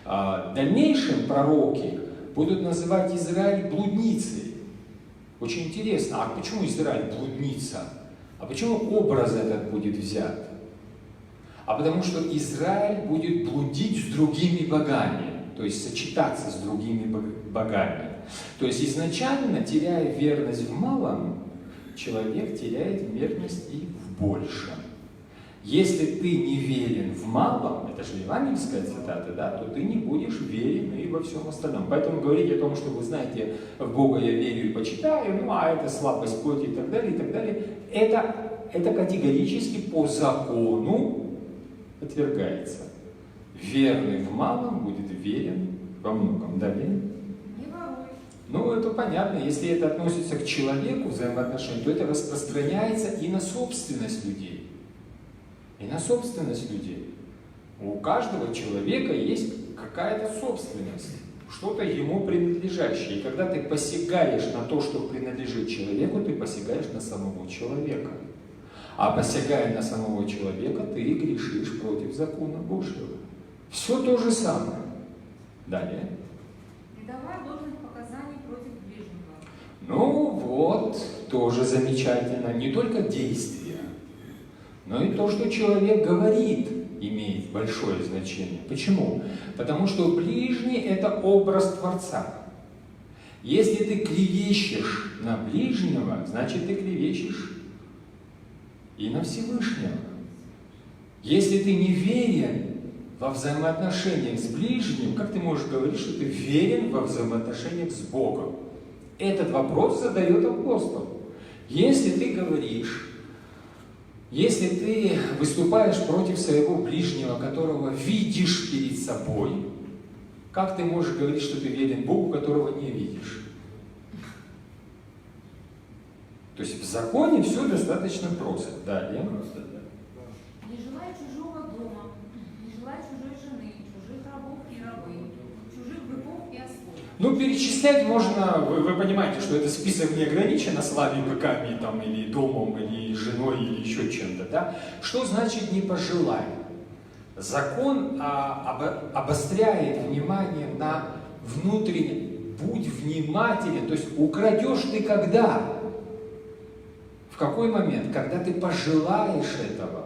В дальнейшем пророки будут называть Израиль блудницей. Очень интересно, а почему Израиль блудница? А почему образ этот будет взят? А потому что Израиль будет блудить с другими богами, то есть сочетаться с другими богами. То есть изначально, теряя верность в малом, человек теряет верность и в большем. Если ты не верен в малом, это же евангельская цитата, да, то ты не будешь верен и во всем остальном. Поэтому говорить о том, что вы знаете, в Бога я верю и почитаю, ну а это слабость плоти и так далее, это категорически по закону отвергается. Верный в малом будет верен во многом. Далее. Не воруй. Ну, это понятно. Если это относится к человеку, взаимоотношения, то это распространяется и на собственность людей. И на собственность людей. У каждого человека есть какая-то собственность, что-то ему принадлежащее. И когда ты посягаешь на то, что принадлежит человеку, ты посягаешь на самого человека. А посягая на самого человека, ты грешишь против закона Божьего. Все то же самое. Далее. Не давай ложных показаний против ближнего. Ну вот, тоже замечательно. Не только действия, но и то, что человек говорит, имеет большое значение. Почему? Потому что ближний – это образ Творца. Если ты клевещешь на ближнего, значит ты клевещешь и на Всевышнего. Если ты не верен во взаимоотношениях с ближним, как ты можешь говорить, что ты верен во взаимоотношениях с Богом? Этот вопрос задает апостол. Если ты говоришь, если ты выступаешь против своего ближнего, которого видишь перед собой, как ты можешь говорить, что ты верен Богу, которого не видишь? То есть в законе все достаточно просто. Далее. Не желай чужого дома, не желай чужой жены, чужих рабов и рабынь, чужих быков и ослов. Ну, перечислять можно, вы понимаете, что этот список не ограничен ослами, быками, там, или домом, или женой, или еще чем-то, да? Что значит «не пожелай»? Закон обостряет внимание на внутреннем. Будь внимателен, то есть украдешь ты когда? В какой момент? Когда ты пожелаешь этого.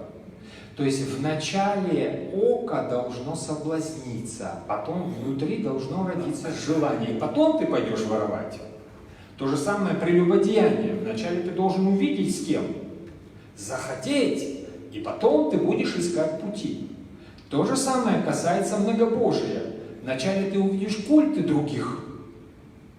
То есть вначале око должно соблазниться, потом внутри должно родиться желание, и потом ты пойдешь воровать. То же самое прелюбодеяние. Вначале ты должен увидеть с кем, захотеть, и потом ты будешь искать пути. То же самое касается многобожия. Вначале ты увидишь культы других,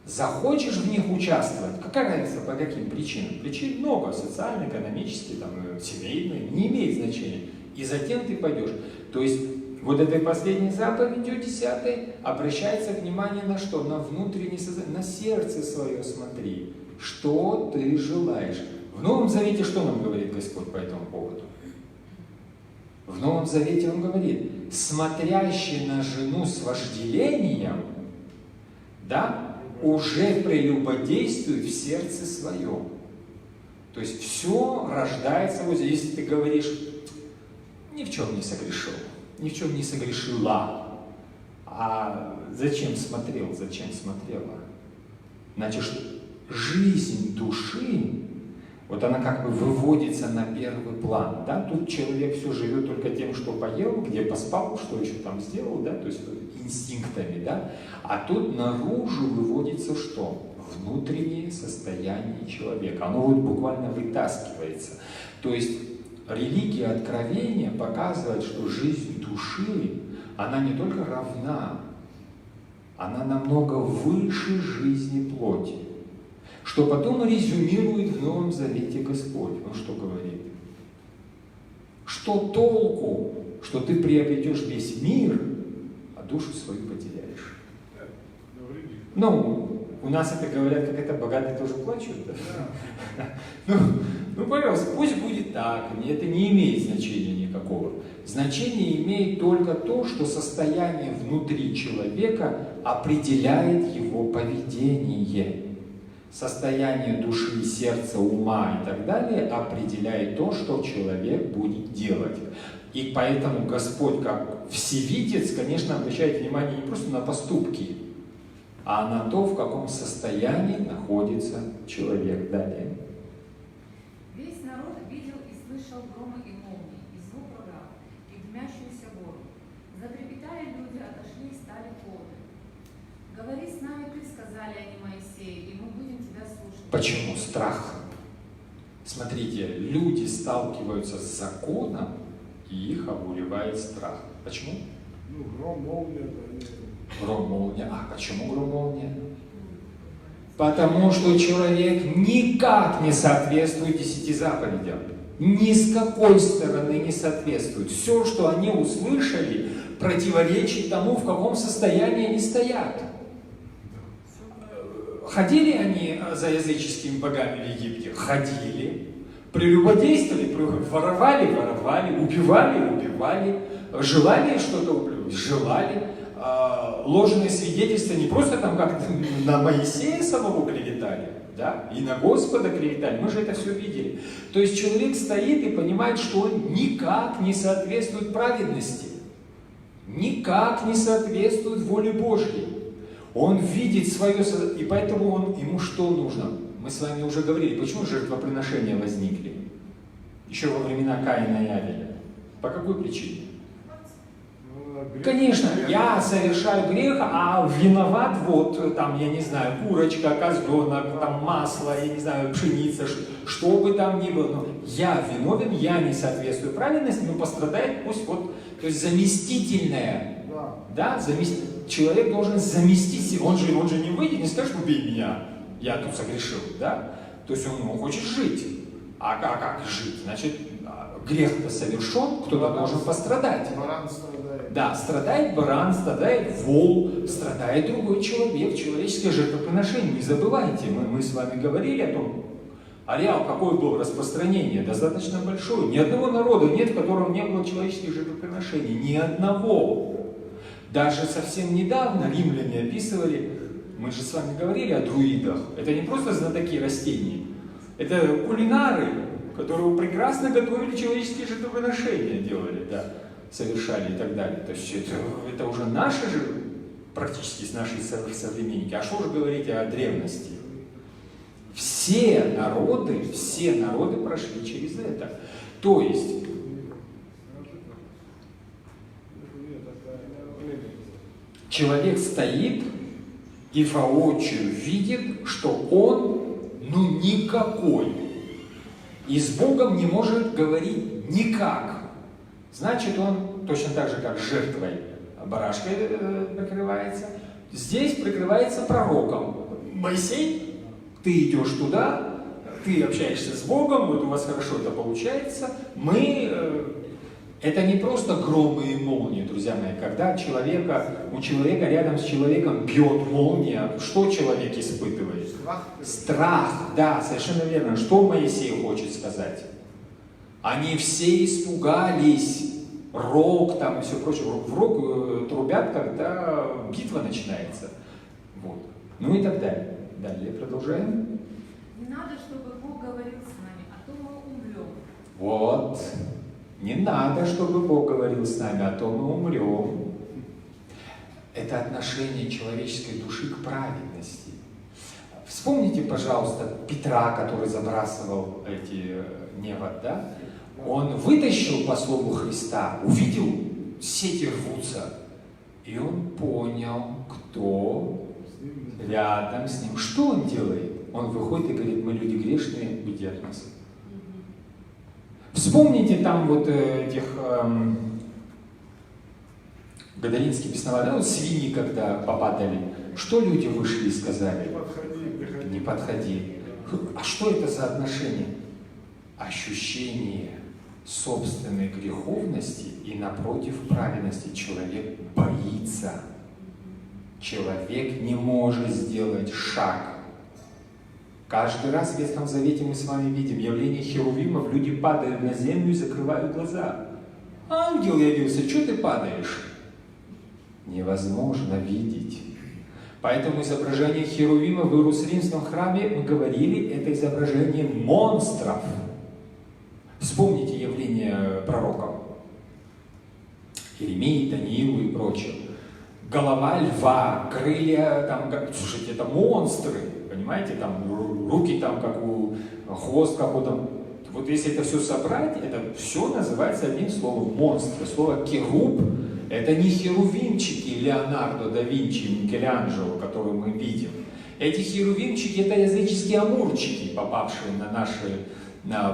захочешь в них участвовать. Какая разница, по каким причинам? Причин много, социальные, экономические, там, семейные, не имеет значения. И затем ты пойдешь. То есть вот этой последней заповедью 10 обращается внимание на что? На внутреннее сознание, на сердце свое смотри. Что ты желаешь? В Новом Завете что нам говорит Господь по этому поводу? В Новом Завете Он говорит, смотрящий на жену с вожделением, да, уже прелюбодействует в сердце своем. То есть все рождается вот здесь. Если ты говоришь, ни в чем не согрешил, ни в чем не согрешила, а зачем смотрел, зачем смотрела? Значит, жизнь души, вот она как бы выводится на первый план. Да? Тут человек все живет только тем, что поел, где поспал, что еще там сделал, да? То есть инстинктами. Да? А тут наружу выводится что? Внутреннее состояние человека. Оно вот буквально вытаскивается. То есть религия откровения показывает, что жизнь души, она не только равна, она намного выше жизни плоти. Что потом резюмирует в Новом Завете Господь. Он что говорит? Что толку, что ты приобретешь весь мир, а душу свою потеряешь? Ну, у нас это говорят, как это богатые тоже плачут. Да? Ну, пожалуйста, пусть будет так, это не имеет значения никакого. Значение имеет только то, что состояние внутри человека определяет его поведение. Состояние души, сердца, ума и так далее определяет то, что человек будет делать. И поэтому Господь, как всевидец, конечно, обращает внимание не просто на поступки, а на то, в каком состоянии находится человек. Далее. Весь народ видел и слышал громы и молнии, и звук рога, и дымящуюся гору. Затрепетали люди, отошли и стали холодны. Говори с нами ты, сказали они Моисею, и мы будем тебя слушать. Почему страх? Смотрите, люди сталкиваются с законом, и их обуревает страх. Почему? Ну, гром, молния, да. Гром, молния. А почему гром, молния? Потому что человек никак не соответствует 10 заповедям. Ни с какой стороны не соответствует. Все, что они услышали, противоречит тому, в каком состоянии они стоят. Ходили они за языческими богами в Египте? Ходили. Прелюбодействовали, воровали, убивали, желали что-то убивать, желали. Ложные свидетельства не просто там как на Моисея самого клеветали, да, и на Господа клеветали, мы же это все видели. То есть человек стоит и понимает, что он никак не соответствует праведности, никак не соответствует воле Божьей. Он видит свое, и поэтому ему что нужно? Мы с вами уже говорили, почему жертвоприношения возникли? Еще во времена Каина и Авеля. По какой причине? грех. Конечно, я совершаю грех, а виноват вот там, я не знаю, курочка, козленок, там масло, я не знаю, пшеница, что бы там ни было. Но я виновен, я не соответствую правильности, но пострадает пусть вот, то есть заместительное. Да, человек должен заместить, он же не выйдет, не скажет, убей меня, я тут согрешил, да? То есть он хочет жить. А как жить? Значит, грех-то совершен, кто-то должен пострадать. Баран страдает. Да, страдает баран, страдает вол, страдает другой человек, человеческое жертвоприношение. Не забывайте, мы с вами говорили о том, ареал какое было распространение, достаточно большое. Ни одного народа нет, в котором не было человеческих жертвоприношений. Ни одного. Даже совсем недавно римляне описывали, мы же с вами говорили о друидах. Это не просто знатоки растений, это кулинары, которые прекрасно готовили человеческие жертвоприношения, делали, да, совершали и так далее. То есть это уже наши же, практически наши современники. А что уже говорить о древности? Все народы прошли через это. То есть человек стоит и воочию видит, что он, никакой. И с Богом не может говорить никак. Значит, он точно так же, как жертвой барашкой прикрывается, здесь прикрывается пророком. Моисей, ты идешь туда, ты общаешься с Богом, вот у вас хорошо это получается. Это не просто громы и молнии, друзья мои. Когда у человека рядом с человеком бьет молния, что человек испытывает? Страх, да, совершенно верно. Что Моисей хочет сказать? Они все испугались. Рог там и все прочее. В рог трубят, когда битва начинается. Вот. Ну и так далее. Далее продолжаем. Не надо, чтобы Бог говорил с нами, а то мы умрем. Вот. Не надо, чтобы Бог говорил с нами, а то мы умрем. Это отношение человеческой души к праведности. Вспомните, пожалуйста, Петра, который забрасывал эти невод, да? Он вытащил по слову Христа, увидел, сети рвутся, и он понял, кто рядом с ним. Что он делает? Он выходит и говорит: мы люди грешные, уйди от нас. Вспомните там вот этих Гадаринские бесноватые, свиньи, когда попадали. Что люди вышли и сказали? Не подходи, приходи. Не подходи. А что это за отношение? Ощущение собственной греховности и напротив праведности. Человек боится. Человек не может сделать шаг. Каждый раз в Ветхом Завете мы с вами видим явление херувимов, люди падают на землю и закрывают глаза. Ангел явился, что ты падаешь? Невозможно видеть. Поэтому изображение херувимов в Иерусалимском храме, мы говорили, это изображение монстров. Вспомните явление пророков. Иеремии, Даниилу и прочее. Голова льва, крылья, там, слушайте, это монстры. Понимаете, там руки там как у, хвост как у там. Вот если это все собрать, это все называется одним словом монстр. Слово керуб — это не херувимчики Леонардо да Винчи, Микеланджело, которые мы видим. Эти херувимчики — это языческие амурчики, попавшие на наши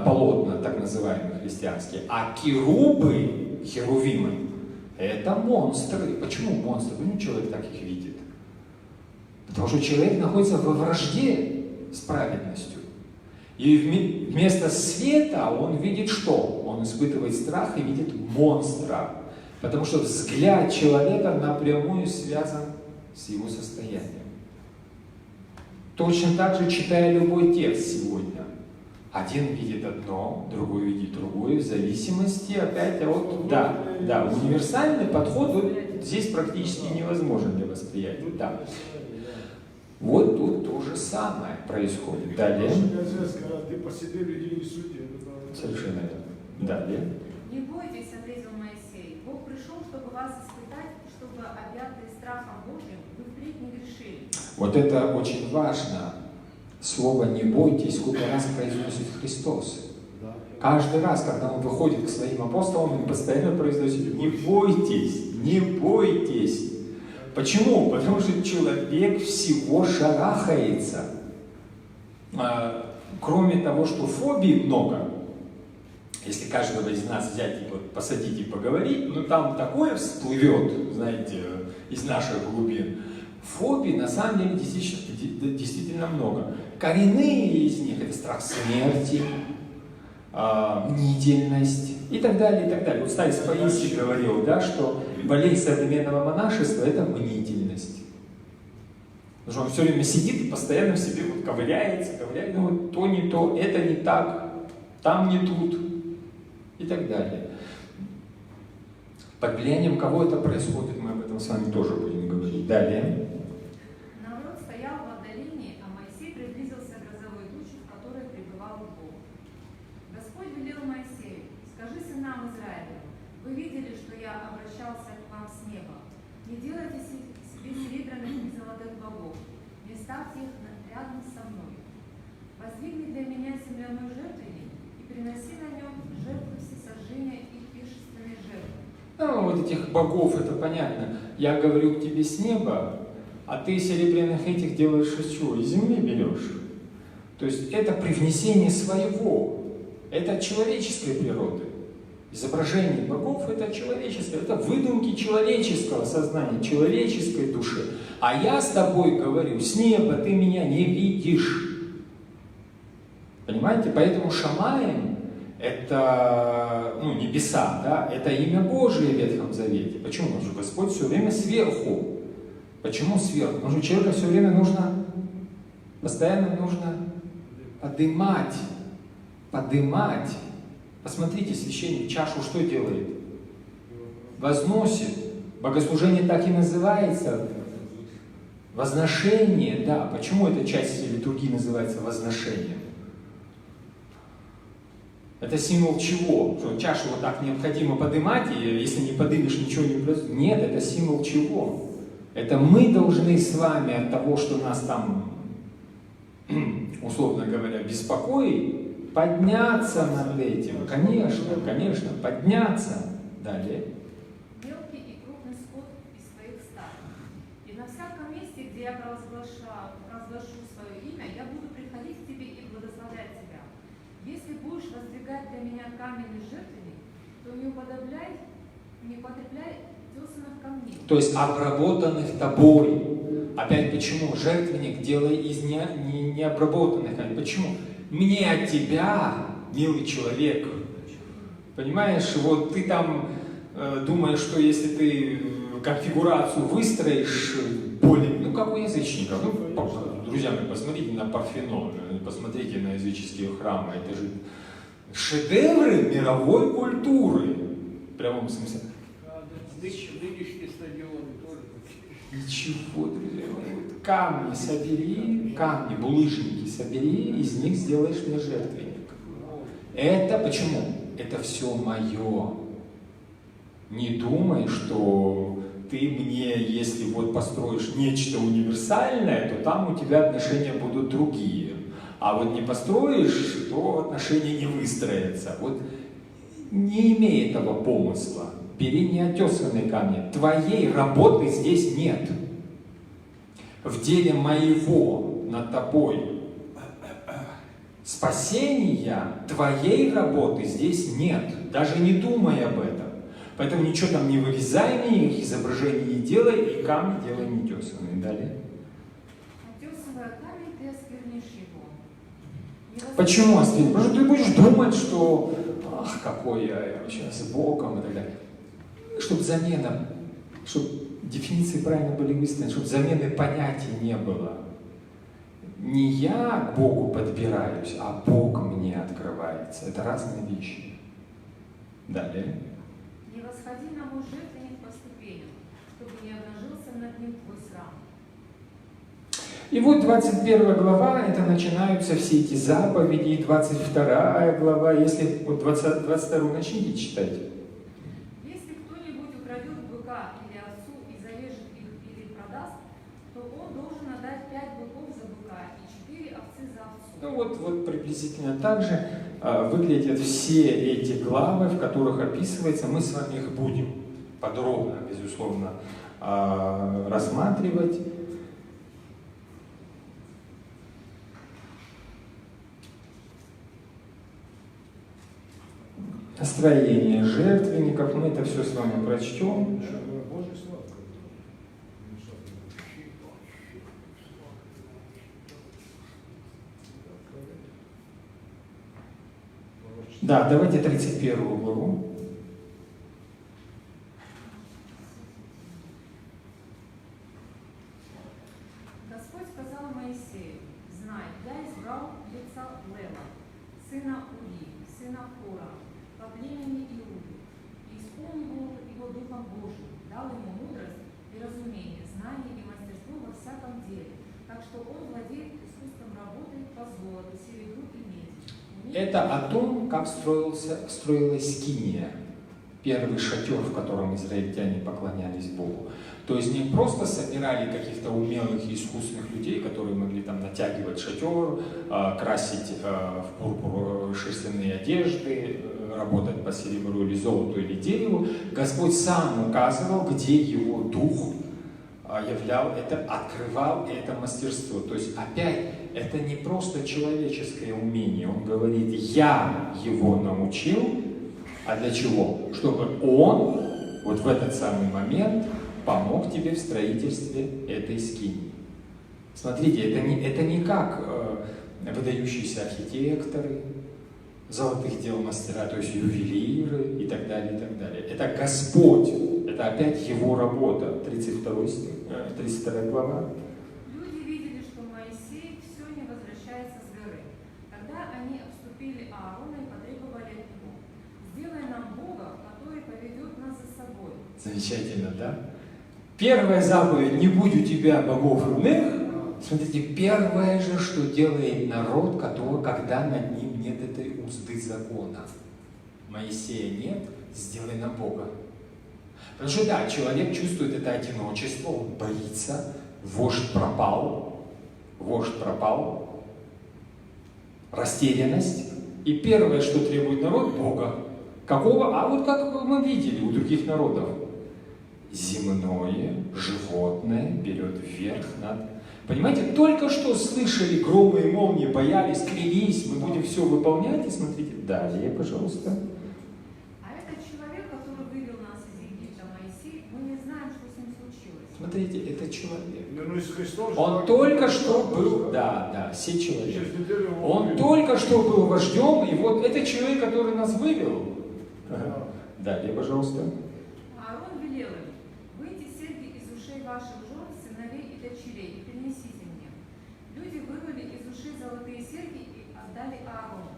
полотна, так называемые христианские. А керубы, херувимы, это монстры. Почему монстры? Почему человек так их видит? Потому что человек находится во вражде с праведностью. И вместо света он видит что? Он испытывает страх и видит монстра. Потому что взгляд человека напрямую связан с его состоянием. Точно так же, читая любой текст сегодня, один видит одно, другой видит другое, в зависимости опять от... Да, универсальный подход вот здесь практически невозможен для восприятия. Да. Вот тут то же самое происходит. Далее. Ты по себе людей не суди. Совершенно верно. Далее. Не бойтесь, ответил Моисей. Бог пришел, чтобы вас испытать, чтобы, объятые страхом Божьим, вы впредь не грешили. Вот это очень важно. Слово «не бойтесь» сколько раз произносит Христос. Каждый раз, когда Он выходит к своим апостолам, Он постоянно произносит: не бойтесь, не бойтесь. Почему? Потому что человек всего шарахается. Кроме того, что фобий много, если каждого из нас взять и вот посадить и поговорить, ну там такое всплывет, знаете, из наших глубин. Фобий на самом деле действительно много. Коренные из них — это страх смерти, мнительность и так далее, и так далее. Вот Старец Паисий говорил, да, что болезнь современного монашества — это мнительность. Потому что он все время сидит и постоянно в себе вот ковыряется, ну вот то не то, это не так, там не тут и так далее. Под влиянием кого это происходит, мы об этом с вами тоже будем говорить. Далее. Народ стоял в отдалении, а Моисей приблизился к грозовой туче, в которой пребывал Бог. Господь велел Моисею: скажи сынам Израиля, вы видели, что я обращался к вам с неба. Не делайте себе серебряных и золотых богов, не ставьте их рядом со мной. Воздвигни для меня земляной жертвенник и приноси на нем жертвы всесожжения и пиршественные жертвы. Ну, вот этих богов, это понятно. Я говорю к тебе с неба, а ты серебряных этих делаешь из чего? Из земли берешь. То есть это привнесение своего. Это от человеческой природы. Изображение богов — это человеческое, это выдумки человеческого сознания, человеческой души. А я с тобой говорю с неба, ты меня не видишь. Понимаете? Поэтому Шамаим — это небеса, да? Это имя Божие в Ветхом Завете. Почему? Потому что Господь все время сверху. Почему сверху? Потому что человека все время постоянно нужно подымать. Посмотрите, священник чашу что делает? Возносит. Богослужение так и называется. Возношение, да. Почему эта часть литургии называется возношением? Это символ чего? Что чашу вот так необходимо поднимать, и если не поднимешь, ничего не произойдет? Нет, это символ чего? Это мы должны с вами от того, что нас там, условно говоря, беспокоит, подняться над этим. Конечно, подняться. Далее. Мелкий и крупный скот из своих стад. И на всяком месте, где я провозглашу свое имя, я буду приходить к тебе и благословлять тебя. Если будешь воздвигать для меня каменный жертвенник, то не употребляй тесаных камней. То есть обработанных тобой. Опять почему? Жертвенник делай из необработанных камней. Почему? Мне от тебя, милый человек, понимаешь, вот ты там думаешь, что если ты конфигурацию выстроишь более, как у язычников, друзья мои, посмотрите на Парфенон, посмотрите на языческие храмы, это же шедевры мировой культуры, в прямом смысле. Нынешние стадионы тоже. Ничего, друзья мои, вот камни собери, булыжники собери, из них сделаешь мне жертвенник. Это почему? Это все мое. Не думай, что ты мне, если вот построишь нечто универсальное, то там у тебя отношения будут другие. А вот не построишь, то отношения не выстроятся. Вот не имей этого помысла. Бери неотесанные камни. Твоей работы здесь нет. В деле моего над тобой спасения твоей работы здесь нет. Даже не думай об этом. Поэтому ничего там не вырезай, никаких изображений не делай, и камни делай нетесанные. Далее. Отесывая камень, ты осквернишь его. Почему осквернишь? Потому что ты будешь думать, что ах, какой я сейчас Богом и так далее. Чтобы дефиниции правильно были выставлены, чтобы замены понятий не было. Не я к Богу подбираюсь, а Бог мне открывается. Это разные вещи. Далее. Не восходи на мой жертвенник по ступеням, чтобы не обнажился над ним твой срам. И вот 21 глава, это начинаются все эти заповеди, и 22 глава, если вот 22 начните читать. Если кто-нибудь украдет быка или овцу и зарежет их или продаст, то он должен отдать 5 быков за быка и 4 овцы за овцу. Ну вот приблизительно так же выглядят все эти главы, в которых описывается, мы с вами их будем подробно, безусловно, рассматривать. Настроение жертвенников, мы это все с вами прочтем. Божий слава. Да, давайте 31 главу. Господь сказал Моисею: «Знай, я избрал лица Лева, сына Ури, сына Хора, по племени Иуды, и исполнил его Духом Божиим, дал ему мудрость и разумение, знание и мастерство во всяком деле, так что он владеет искусством работы по золоту, серебру и меди». Это о том, как строилась Скиния, первый шатер, в котором израильтяне поклонялись Богу. То есть не просто собирали каких-то умелых и искусных людей, которые могли там натягивать шатер, красить в пурпур шерстяные одежды, работать по серебру или золоту или дереву. Господь сам указывал, где его дух являл это, открывал это мастерство. То есть опять это не просто человеческое умение. Он говорит: я его научил, а для чего? Чтобы он вот в этот самый момент помог тебе в строительстве этой скинии. Смотрите, это не как выдающиеся архитекторы, золотых дел мастера, то есть ювелиры и так далее, и так далее. Это Господь, это опять Его работа. 32 глава. Люди видели, что Моисей все не возвращается с горы. Тогда они обступили Аарона и потребовали от него: «Сделай нам Бога, который поведет нас за собой». Замечательно, да? Первая заповедь: не будь у тебя богов иных. Смотрите, первое же, что делает народ, когда над ним нет этой узды закона. Моисея нет, сделай нам Бога. Потому что да, человек чувствует это одиночество, он боится, вождь пропал, растерянность. И первое, что требует народ, Бога. Какого? А вот как мы видели у других народов. Земное, животное берет вверх над... Понимаете, только что слышали громы и молнии, боялись, клялись, мы будем все выполнять. И смотрите, далее, пожалуйста. А этот человек, который вывел нас из Египта, Моисей, мы не знаем, что с ним случилось. Смотрите, это человек. Ну, из Христос, Он только что был, да, все человек. Через неделю его Он вывели. только что был вождем, и вот это человек, который нас вывел. Далее, пожалуйста. Аарон велел им: «Выньте серьги из ушей ваших жен, сыновей и дочерей, и принесите мне». Люди вырвали из ушей золотые серьги и отдали Аарону.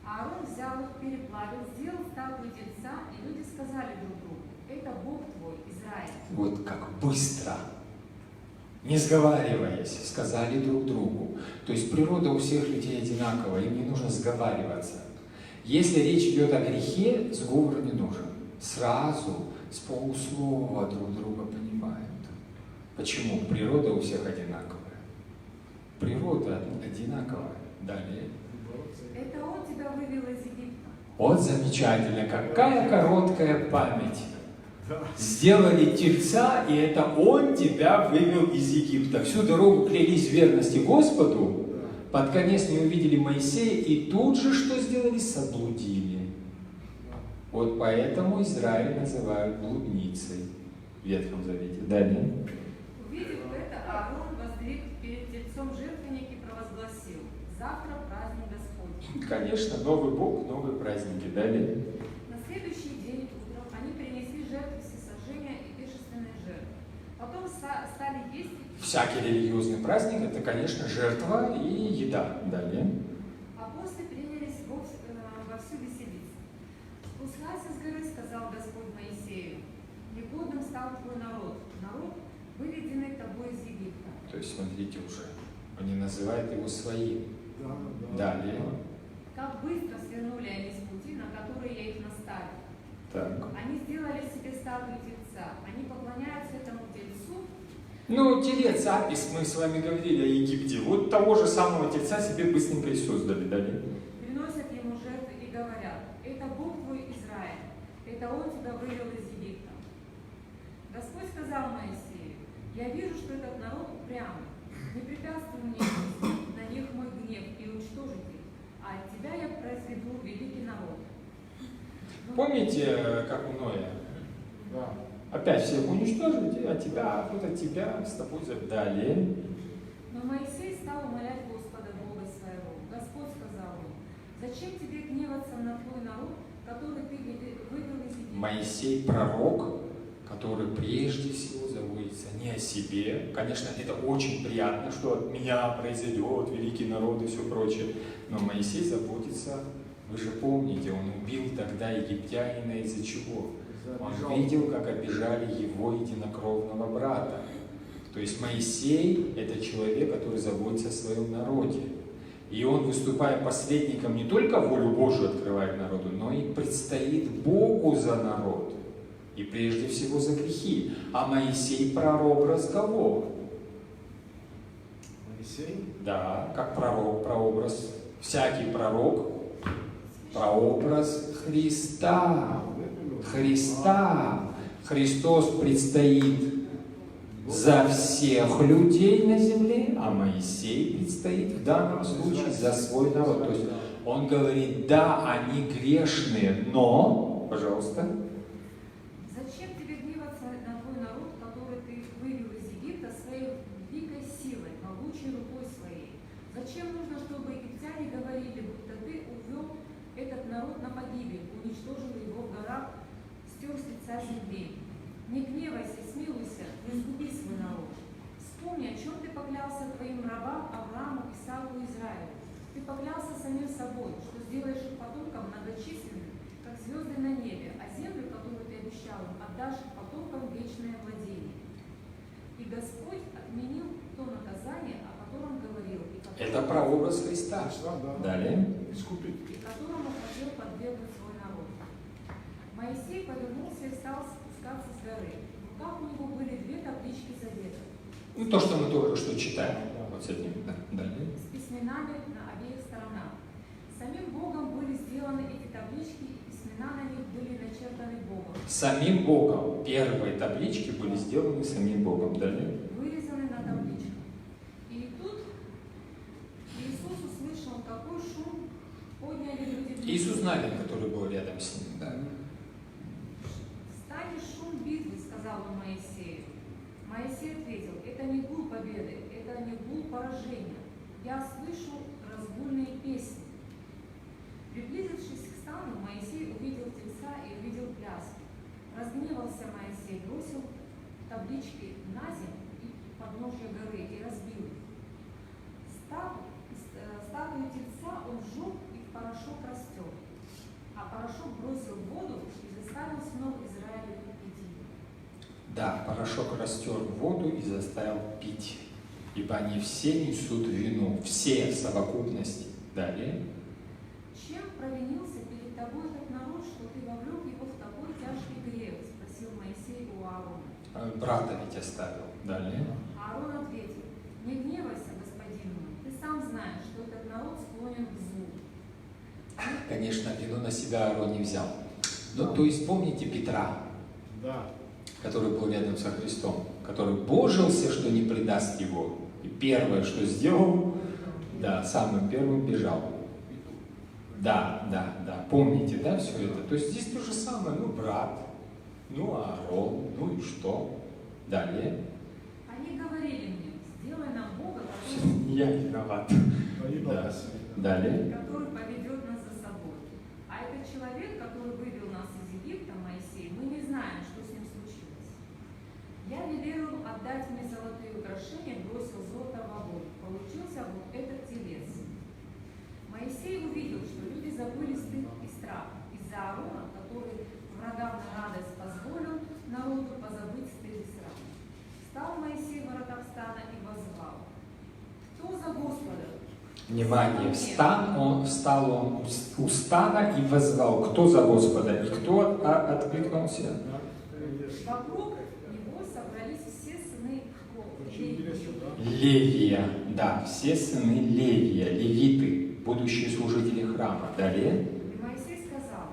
Аарон взял их, переплавил, сделал статую тельца, и люди сказали друг другу: «Это Бог твой, Израиль». Вот как быстро, не сговариваясь, сказали друг другу. То есть природа у всех людей одинакова, им не нужно сговариваться. Если речь идет о грехе, сговор не нужен. Сразу, с полуслова друг друга понимают. Почему? Природа у всех одинаковая. Природа одинаковая. Далее. «Это Он тебя вывел из Египта». Вот замечательно, какая короткая память. Сделали тельца, и это Он тебя вывел из Египта. Всю дорогу клялись в верности Господу, под конец не увидели Моисея, и тут же что сделали? Соблудили. Вот поэтому Израиль называют блудницей в Ветхом Завете. Далее. Увидев это, Аарон воздвиг перед тельцом жертвенник и провозгласил: «Завтра праздник Господь». Конечно, новый Бог, новые праздники. Далее. На следующий день утром они принесли жертвы всесожжения и пиршественные жертвы. Потом стали есть. Всякий религиозный праздник – это, конечно, жертва и еда. Далее. А после принялись вовсю веселиться. «Спускайся с горы, — сказал Господь Моисею, — негодным стал твой народ, выведенный тобой из Египта». То есть, смотрите уже, они называют его своим. Далее. «Как быстро свернули они с пути, на который я их наставил. Так. Они сделали себе статую тельца, они поклоняются этому тельцу». Ну, телец, апис, мы с вами говорили о Египте. Вот того же самого тельца себе быстренько и создали. Далее. Приносят ему жертвы и говорят: «Это Бог твой, Израиль, это Он тебя вывел из Египта». Господь сказал Моисею: «Я вижу, что этот народ упрямый. Не препятствуй мне спустить на них мой гнев и уничтожить их, а от тебя я произведу великий народ». Помните, как у Ноя? Да. Опять всех уничтожить, а тебя, вот от тебя, с тобой далее. Но Моисей стал умолять Господа Бога своего. Господь сказал ему: «Зачем тебе гневаться на твой народ, который ты вывел из Египта?» Моисей пророк, который прежде всего заботится не о себе. Конечно, это очень приятно, что от меня произойдет великий народ и все прочее. Но Моисей заботится, вы же помните, он убил тогда египтянина из-за чего? Он видел, как обижали его единокровного брата. То есть Моисей – это человек, который заботится о своем народе. И он, выступая посредником, не только волю Божию открывает народу, но и предстоит Богу за народ. И прежде всего за грехи. А Моисей – прообраз кого? Моисей? Да, как пророк, прообраз. Всякий пророк – прообраз Христа. Христа. Христос предстоит за всех людей на земле, а Моисей предстоит в данном случае за свой народ. То есть он говорит: да, они грешные, но, пожалуйста, «Зачем тебе гневаться на твой народ, который ты вывел из Египта своей великой силой, могучей рукой своей? Зачем нужно, чтобы египтяне говорили, будто ты увел этот народ на погибель, уничтожил его в горах, стер с лица земли? Не гневайся, смилуйся, не сгуби свой народ. Вспомни, о чем ты поклялся твоим рабам Аврааму, Исааку и Израилю. Ты поклялся самим собой, что сделаешь их потомкам многочисленными, как звезды на небе, а землю, которую ты обещал им, отдашь их потомкам вечное владение. И Господь отменил то наказание, о котором говорил, и это прообраз Христа. Далее. Искупить. и которому хотел подвергнуть свой народ. Моисей повернулся и стал спускаться с горы. В руках у него были две таблички завета Ну, то, что мы только что читаем. Вот с этим. Да. Далее. с письменами на обеих сторонах. Самим Богом были сделаны эти таблички, и письмена на них были начертаны Богом, Самим Богом. Первые таблички были сделаны самим Богом. Далее. вырезаны на табличках. И тут Иисус услышал такой шум, подняли люди. Иисус Навин, который был рядом с ним. Да. «Встань, шум битвы», — сказал он Моисею. Моисей ответил: «Это не гул победы, это не гул поражения. Я слышу разгульные песни». Приблизившись к стану, Моисей увидел тельца и увидел пляску. Разгневался Моисей, бросил таблички на землю и подножье горы и разбил их. Статую тельца он сжег и в порошок растер, а порошок бросил в воду и заставил сынов Израиля пить его. Да, порошок растер в воду и заставил пить, ибо они все несут вину, все в совокупности. Далее. «Чем провинился перед тобой этот народ, что ты вовлек его в такой тяжкий грех?» — спросил Моисей у Аарона. Брата ведь оставил. Далее. Аарон ответил: «Не гневайся, господин мой, ты сам знаешь, что этот народ склонен к злу». Конечно, вину на себя Аарон не взял. Ну, то есть помните Петра, Да. который был рядом со Христом, который божился, что не предаст его. И первое, что сделал, да, самым первым бежал. Да. Помните, да, все это? То есть здесь то же самое. Ну, брат, ну, Аарон, ну и что? Далее. Они говорили мне: «Сделай нам Бога, который Я виноват. Да. Далее. который поведет нас за собой. А этот человек, который вывел нас из Египта, Моисей, мы не знаем, что с ним случилось. Я велел отдать мне золотые украшения, бросил золото в огонь. Получился вот этот телец». Моисей увидел, что люди забыли стыд и страх из-за Аарона, который врагам на радость позволил народу позабыть стыд и страх. Встал Моисей в воротах стана и воззвал: «Кто за Господа?» Внимание, встал он у стана и воззвал. Кто за Господа? И кто откликнулся? Вокруг него собрались все сыны Очень интересно, да? Левия, да, все сыны Левия, левиты, будущие служители храма. Далее. И Моисей сказал: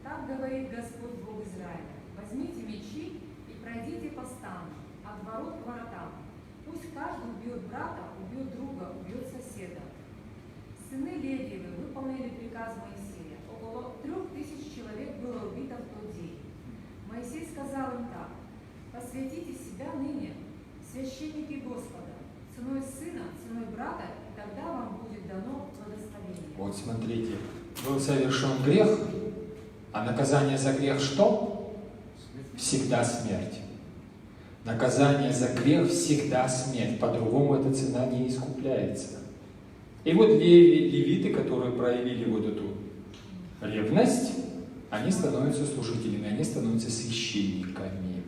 «Так говорит Господь Бог Израиля: возьмите мечи и пройдите по стану, от ворот к воротам. Пусть каждый убьет брата, убьет друга, убьет соседа. Сыны Левиевы выполнили приказ Моисея. Около 3000 человек было убито в тот день. Моисей сказал им так: посвятите себя ныне, священники Господа, ценой сына, ценой брата, и тогда вам будет дано благословение. Вот смотрите, был совершен грех, а наказание за грех что? Всегда смерть. Наказание за грех всегда смерть. По-другому эта цена не искупляется. И вот левиты, которые проявили вот эту ревность, они становятся служителями, они становятся священниками.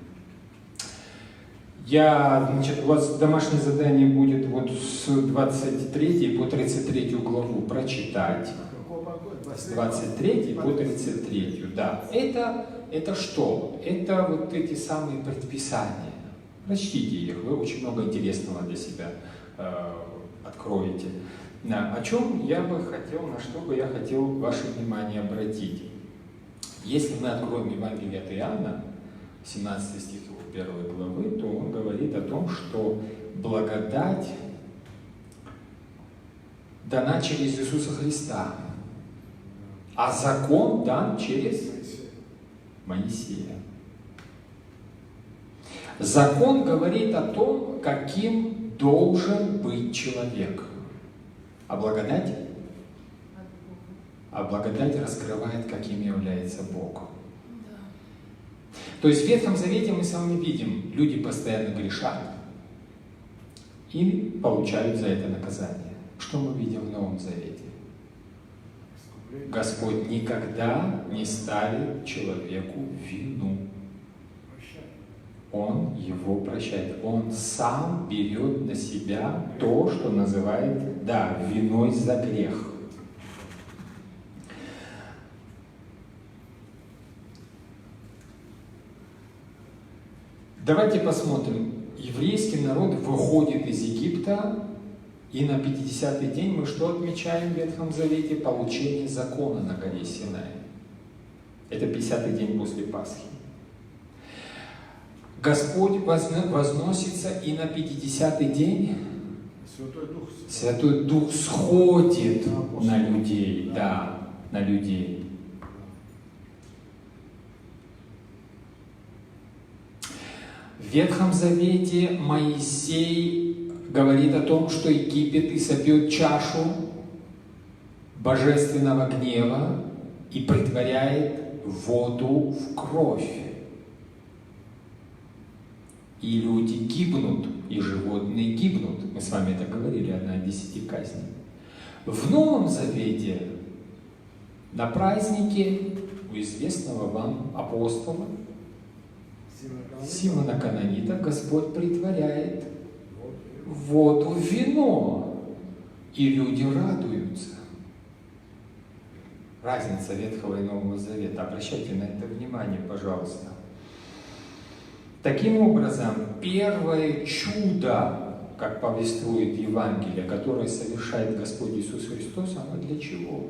Значит, у вас домашнее задание будет вот с 23 по 33 главу прочитать. С 23 по 33, да. Это что? Это вот эти самые предписания. Прочтите их, вы очень много интересного для себя откроете. О чем я бы хотел, на что бы я хотел ваше внимание обратить. Если мы откроем Евангелие от Иоанна, 17 стих 1 главы, то он говорит о том, что благодать дана через Иисуса Христа, а закон дан через Моисея. Закон говорит о том, каким должен быть человек. А благодать раскрывает, каким является Бог. То есть в Ветхом Завете мы с вами видим, люди постоянно грешат и получают за это наказание. Что мы видим в Новом Завете? Господь никогда не ставит человеку вину. Он его прощает. Он сам берет на себя то, что называет, виной за грех. Давайте посмотрим. Еврейский народ выходит из Египта, и на 50-й день мы что отмечаем в Ветхом Завете? Получение закона на горе Синай. Это 50-й день после Пасхи. Господь возносится, и на 50-й день Святой Дух сходит на людей, на людей. В Ветхом Завете Моисей говорит о том, что Египет изобьет чашу божественного гнева и претворяет воду в кровь. И люди гибнут, и животные гибнут. Мы с вами это говорили, 1 из 10 казней. В Новом Завете на празднике у известного вам апостола Симона Канонита Господь претворяет воду в вино, и люди радуются. Разница Ветхого и Нового Завета. Обращайте на это внимание, пожалуйста. Таким образом, первое чудо, как повествует Евангелие, которое совершает Господь Иисус Христос, оно для чего?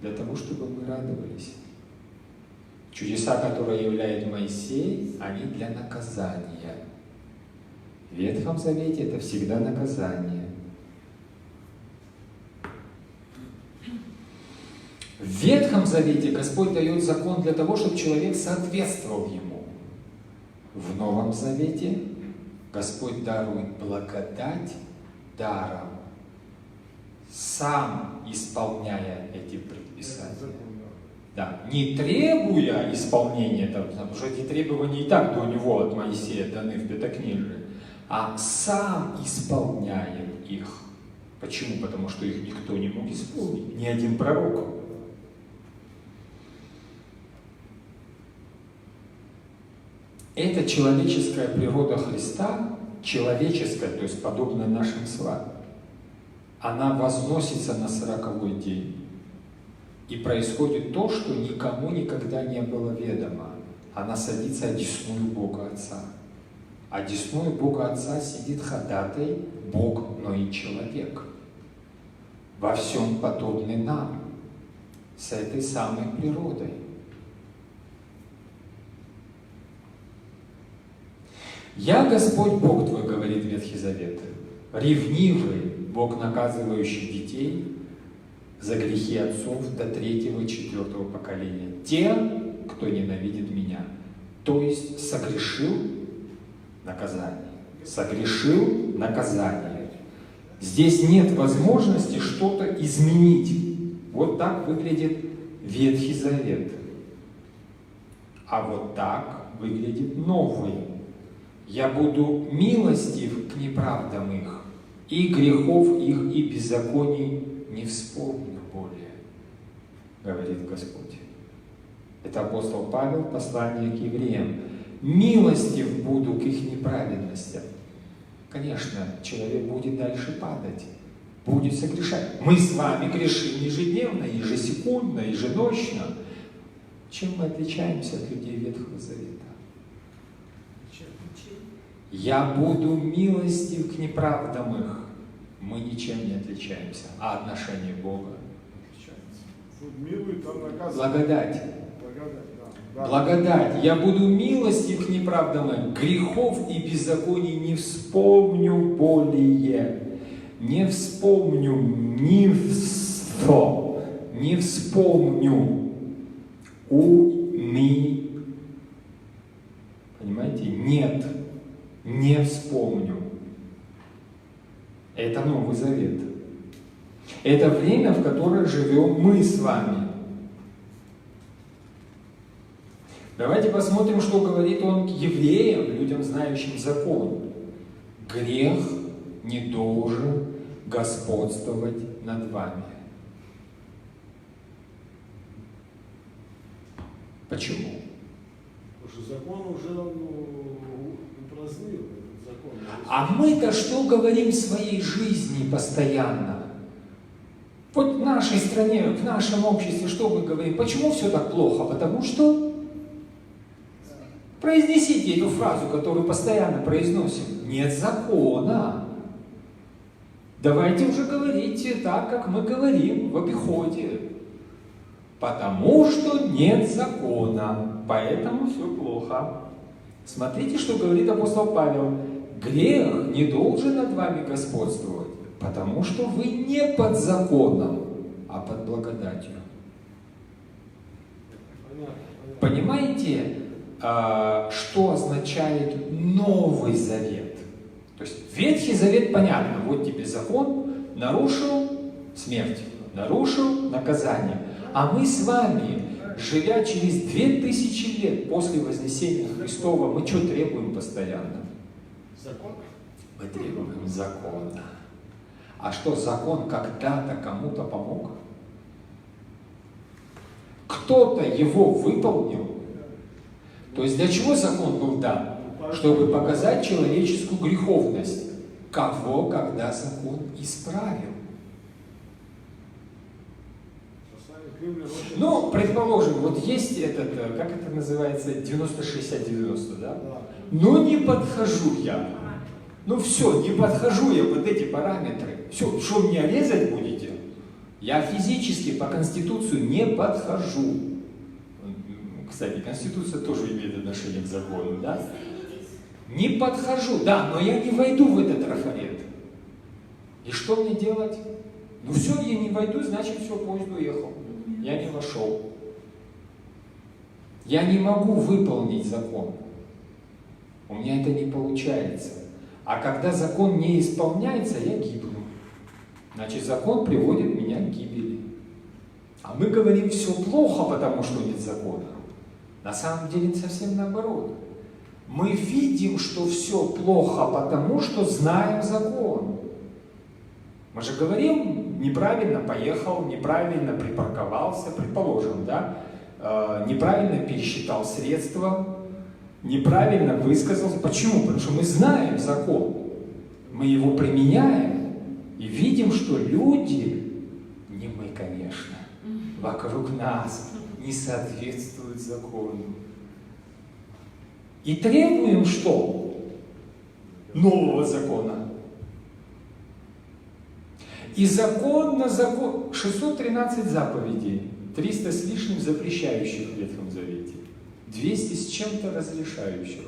Для того, чтобы мы радовались. Чудеса, которые являет Моисей, они для наказания. В Ветхом Завете это всегда наказание. В Ветхом Завете Господь дает закон для того, чтобы человек соответствовал ему. В Новом Завете Господь дарует благодать даром, сам исполняя эти предписания. Не требуя исполнения, потому что эти требования и так до него от Моисея даны в Пятикнижии, а сам исполняет их. Почему? Потому что их никто не мог исполнить, ни один пророк. Это человеческая природа Христа, человеческая, то есть подобная нашим с вами, она возносится на 40-й день. И происходит то, что никому никогда не было ведомо. Она садится одесную Бога Отца. Одесную Бога Отца сидит ходатай Бог, но и человек. Во всем подобный нам, с этой самой природой. «Я Господь Бог твой, говорит Ветхий Завет, ревнивый Бог, наказывающий детей за грехи отцов до 3-го и 4-го поколения, те, кто ненавидит меня». То есть согрешил наказание. Согрешил наказание. Здесь нет возможности что-то изменить. Вот так выглядит Ветхий Завет. А вот так выглядит Новый. «Я буду милостив к неправдам их, и грехов их, и беззаконий не вспомню более», говорит Господь. Это апостол Павел, послание к евреям. «Милостив буду к их неправедностям». Конечно, человек будет дальше падать, будет согрешать. Мы с вами грешим ежедневно, ежесекундно, еженочно. Чем мы отличаемся от людей Ветхого Завета? «Я буду милостив к неправдам их». Мы ничем не отличаемся. А отношение Бога? Милует, он наказывает. Благодать. Благодать, да. Благодать. «Я буду милостив к неправдам их, грехов и беззаконий не вспомню более». Не вспомню, не вспомню. Понимаете? Нет. Не вспомню. Это Новый Завет. Это время, в которое живем мы с вами. Давайте посмотрим, что говорит он к евреям, людям, знающим закон. Грех не должен господствовать над вами. Почему? Потому что закон уже упразднил этот закон. А мы-то что говорим в своей жизни постоянно? Вот в нашей стране, в нашем обществе, что мы говорим? Почему все так плохо? Потому что... Произнесите эту фразу, которую постоянно произносим. Нет закона. Давайте уже говорите так, как мы говорим в обиходе. Потому что нет закона, поэтому все плохо. Смотрите, что говорит апостол Павел. Грех не должен над вами господствовать, потому что вы не под законом, а под благодатью. Понимаете, что означает Новый Завет? То есть Ветхий Завет понятно, вот тебе закон, нарушил — смерть, нарушил — наказание. А мы с вами, живя через 2000 лет после Вознесения Христова, мы что требуем постоянно? Закон? Мы требуем закона. А что, закон когда-то кому-то помог? Кто-то его выполнил? То есть для чего закон был дан? Чтобы показать человеческую греховность. Кого, когда закон исправил? Ну, предположим, вот есть этот, как это называется, 90-60-90, да? Но не подхожу я. Ну все, не подхожу я под эти параметры. Все, что меня резать будете? Я физически по Конституции не подхожу. Кстати, Конституция тоже имеет отношение к закону, да? Не подхожу, да, но я не войду в этот трафарет. И что мне делать? Ну все, я не войду, значит все, поезд уехал. Я не вошел. Я не могу выполнить закон. У меня это не получается. А когда закон не исполняется, я гибну. Значит, закон приводит меня к гибели. А мы говорим, все плохо, потому что нет закона. На самом деле совсем наоборот. Мы видим, что все плохо, потому что знаем закон. Мы же говорим, неправильно поехал, неправильно припарковался, предположим, да? Неправильно пересчитал средства, неправильно высказался. Почему? Потому что мы знаем закон. Мы его применяем и видим, что люди, не мы, конечно, вокруг нас не соответствуют закону. И требуем что? Нового закона. И закон на закон. 613 заповедей, 300 с лишним запрещающих в Ветхом Завете, 200 с чем-то разрешающих.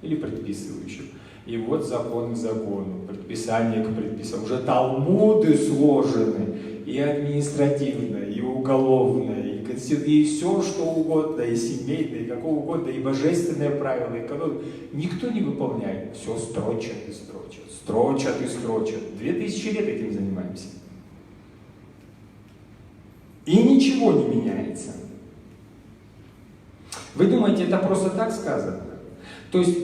или предписывающим. И вот закон к закону, предписание к предписанию. Уже талмуды сложены, и административное, и уголовное, и все, что угодно, и семейное, и какого угодно, и божественное правило, и какое. Никто не выполняет. Все строчат и строчат, строчат и строчат. 2000 лет этим занимаемся. И ничего не меняется. Вы думаете, это просто так сказано? То есть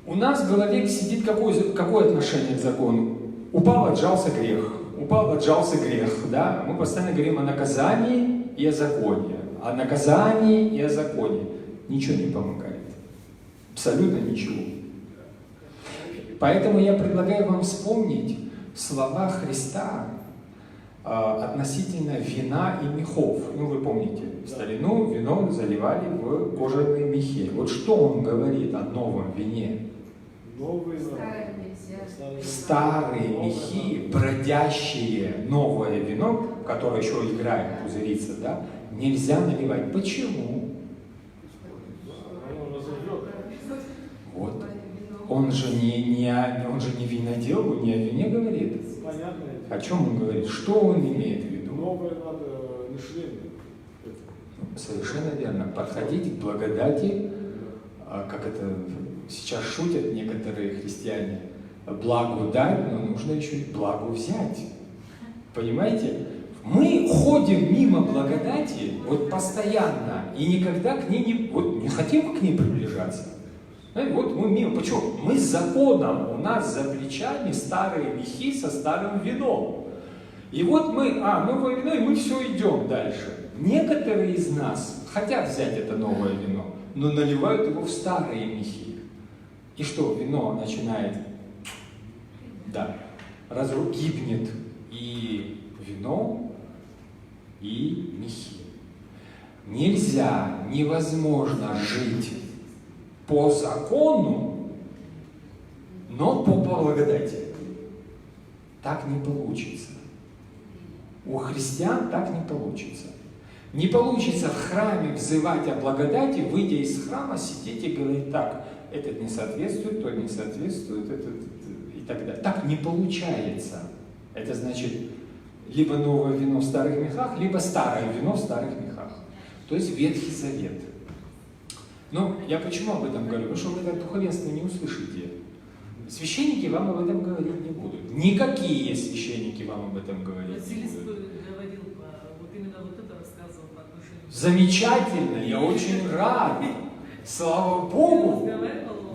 у нас в голове сидит какое отношение к закону? Упал, отжался грех. Упал, отжался грех. Да? Мы постоянно говорим о наказании и о законе. О наказании и о законе. Ничего не помогает. Абсолютно ничего. Поэтому я предлагаю вам вспомнить слова Христа относительно вина и мехов. Ну, вы помните, в старину вино заливали в кожаные мехи. Вот что он говорит о новом вине? Старые мехи, бродящие новое вино, которое еще играет, пузырится, да, нельзя наливать. Почему? Вот. Он же не винодел, не о вине говорит. О чем он говорит? Что он имеет в виду? Новое надо мышление. Совершенно верно. Подходить к благодати, как это сейчас шутят некоторые христиане, благу дать, но нужно еще и благу взять. Понимаете? Мы ходим мимо благодати вот постоянно и никогда к ней не хотим к ней приближаться. Вот мы мимо. Почему? Мы с законом, у нас за плечами старые мехи со старым вином. И вот мы, новое вино, и мы все идем дальше. Некоторые из нас хотят взять это новое вино, но наливают его в старые мехи. И что? Вино начинает, гибнет и вино, и мехи. Нельзя, невозможно жить по закону, но по благодати. Так не получится. У христиан так не получится. Не получится в храме взывать о благодати, выйдя из храма, сидеть и говорить так, этот не соответствует, тот не соответствует, и так далее. Так не получается. Это значит, либо новое вино в старых мехах, либо старое вино в старых мехах. То есть Ветхий Завет. Но я почему об этом говорю? Потому что вы это духовенство не услышите. Священники вам об этом говорить не будут. Никакие священники вам об этом говорить не будут. Говорил, вот именно вот это рассказывал по отношению. Замечательно, я очень рад. Слава Богу.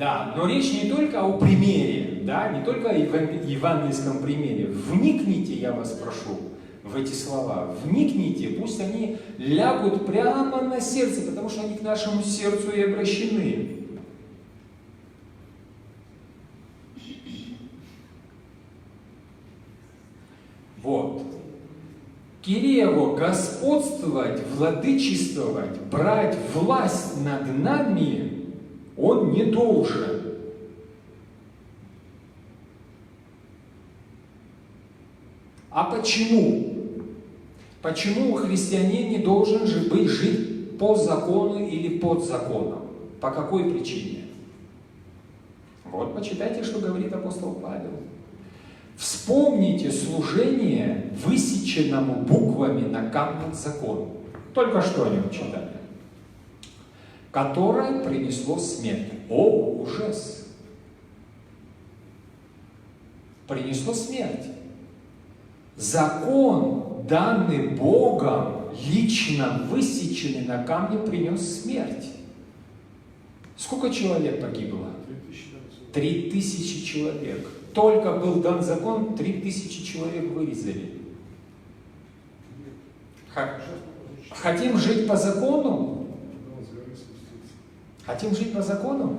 Да, но речь не только о примере, да, не только о евангельском примере. Вникните, я вас прошу, в эти слова. Вникните, пусть они лягут прямо на сердце, потому что они к нашему сердцу и обращены. Вот. Кирево господствовать, владычествовать, брать власть над нами он не должен. А почему? Почему христианин не должен жить по закону или под законом? По какой причине? Вот почитайте, что говорит апостол Павел. Вспомните служение высеченному буквами на камнях закону. Только что о нем читали. Которое принесло смерть. О, ужас! Принесло смерть. Закон, данный Богом, лично высеченный на камне, принес смерть. Сколько человек погибло? 3000 человек. Только был дан закон, 3000 человек вырезали. Хотим жить по закону? Хотим жить по закону?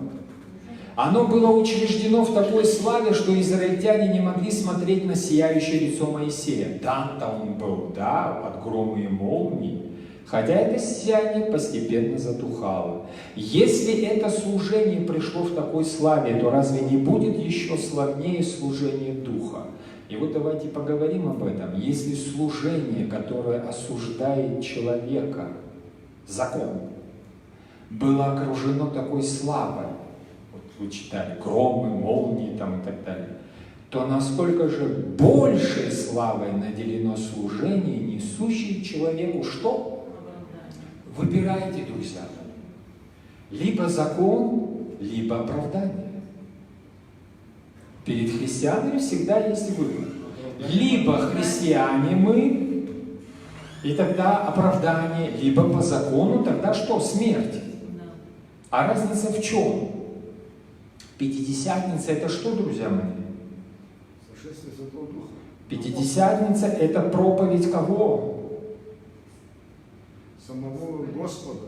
Оно было учреждено в такой славе, что израильтяне не могли смотреть на сияющее лицо Моисея. Дан-то он был, да, под громы и молнии. Хотя это сияние постепенно затухало. Если это служение пришло в такой славе, то разве не будет еще славнее служение Духа? И вот давайте поговорим об этом. Если служение, которое осуждает человека, закон, было окружено такой славой, вы читали, громы, молнии там и так далее, то насколько же большей славой наделено служение, несущее человеку что? Выбирайте, друзья. Либо закон, либо оправдание. Перед христианами всегда есть выбор. Либо христиане мы, и тогда оправдание, либо по закону, тогда что? Смерть. А разница в чем? Пятидесятница это что, друзья мои? Сошествие Святого Духа. Пятидесятница это проповедь кого? Самого Господа.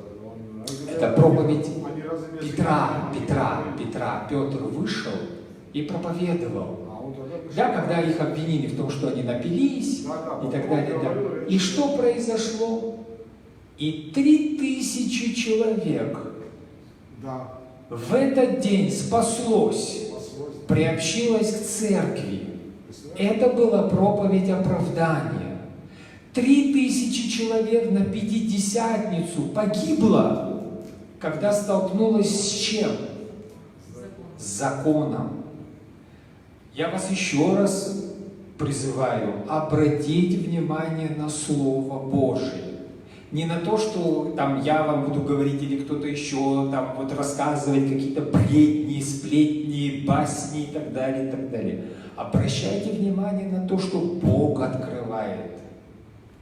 Это проповедь Они разве не Петра. Петр вышел и проповедовал. Да, когда их обвинили в том, что они напились, и так далее. Да. И что произошло? И 3000 человек в этот день спаслось, приобщилось к церкви. Это была проповедь оправдания. 3000 человек на Пятидесятницу погибло, когда столкнулось с чем? С законом. Я вас еще раз призываю обратить внимание на Слово Божие. Не на то, что там я вам буду говорить или кто-то еще там вот рассказывать какие-то бредни, сплетни, басни и так далее, и так далее. Обращайте внимание на то, что Бог открывает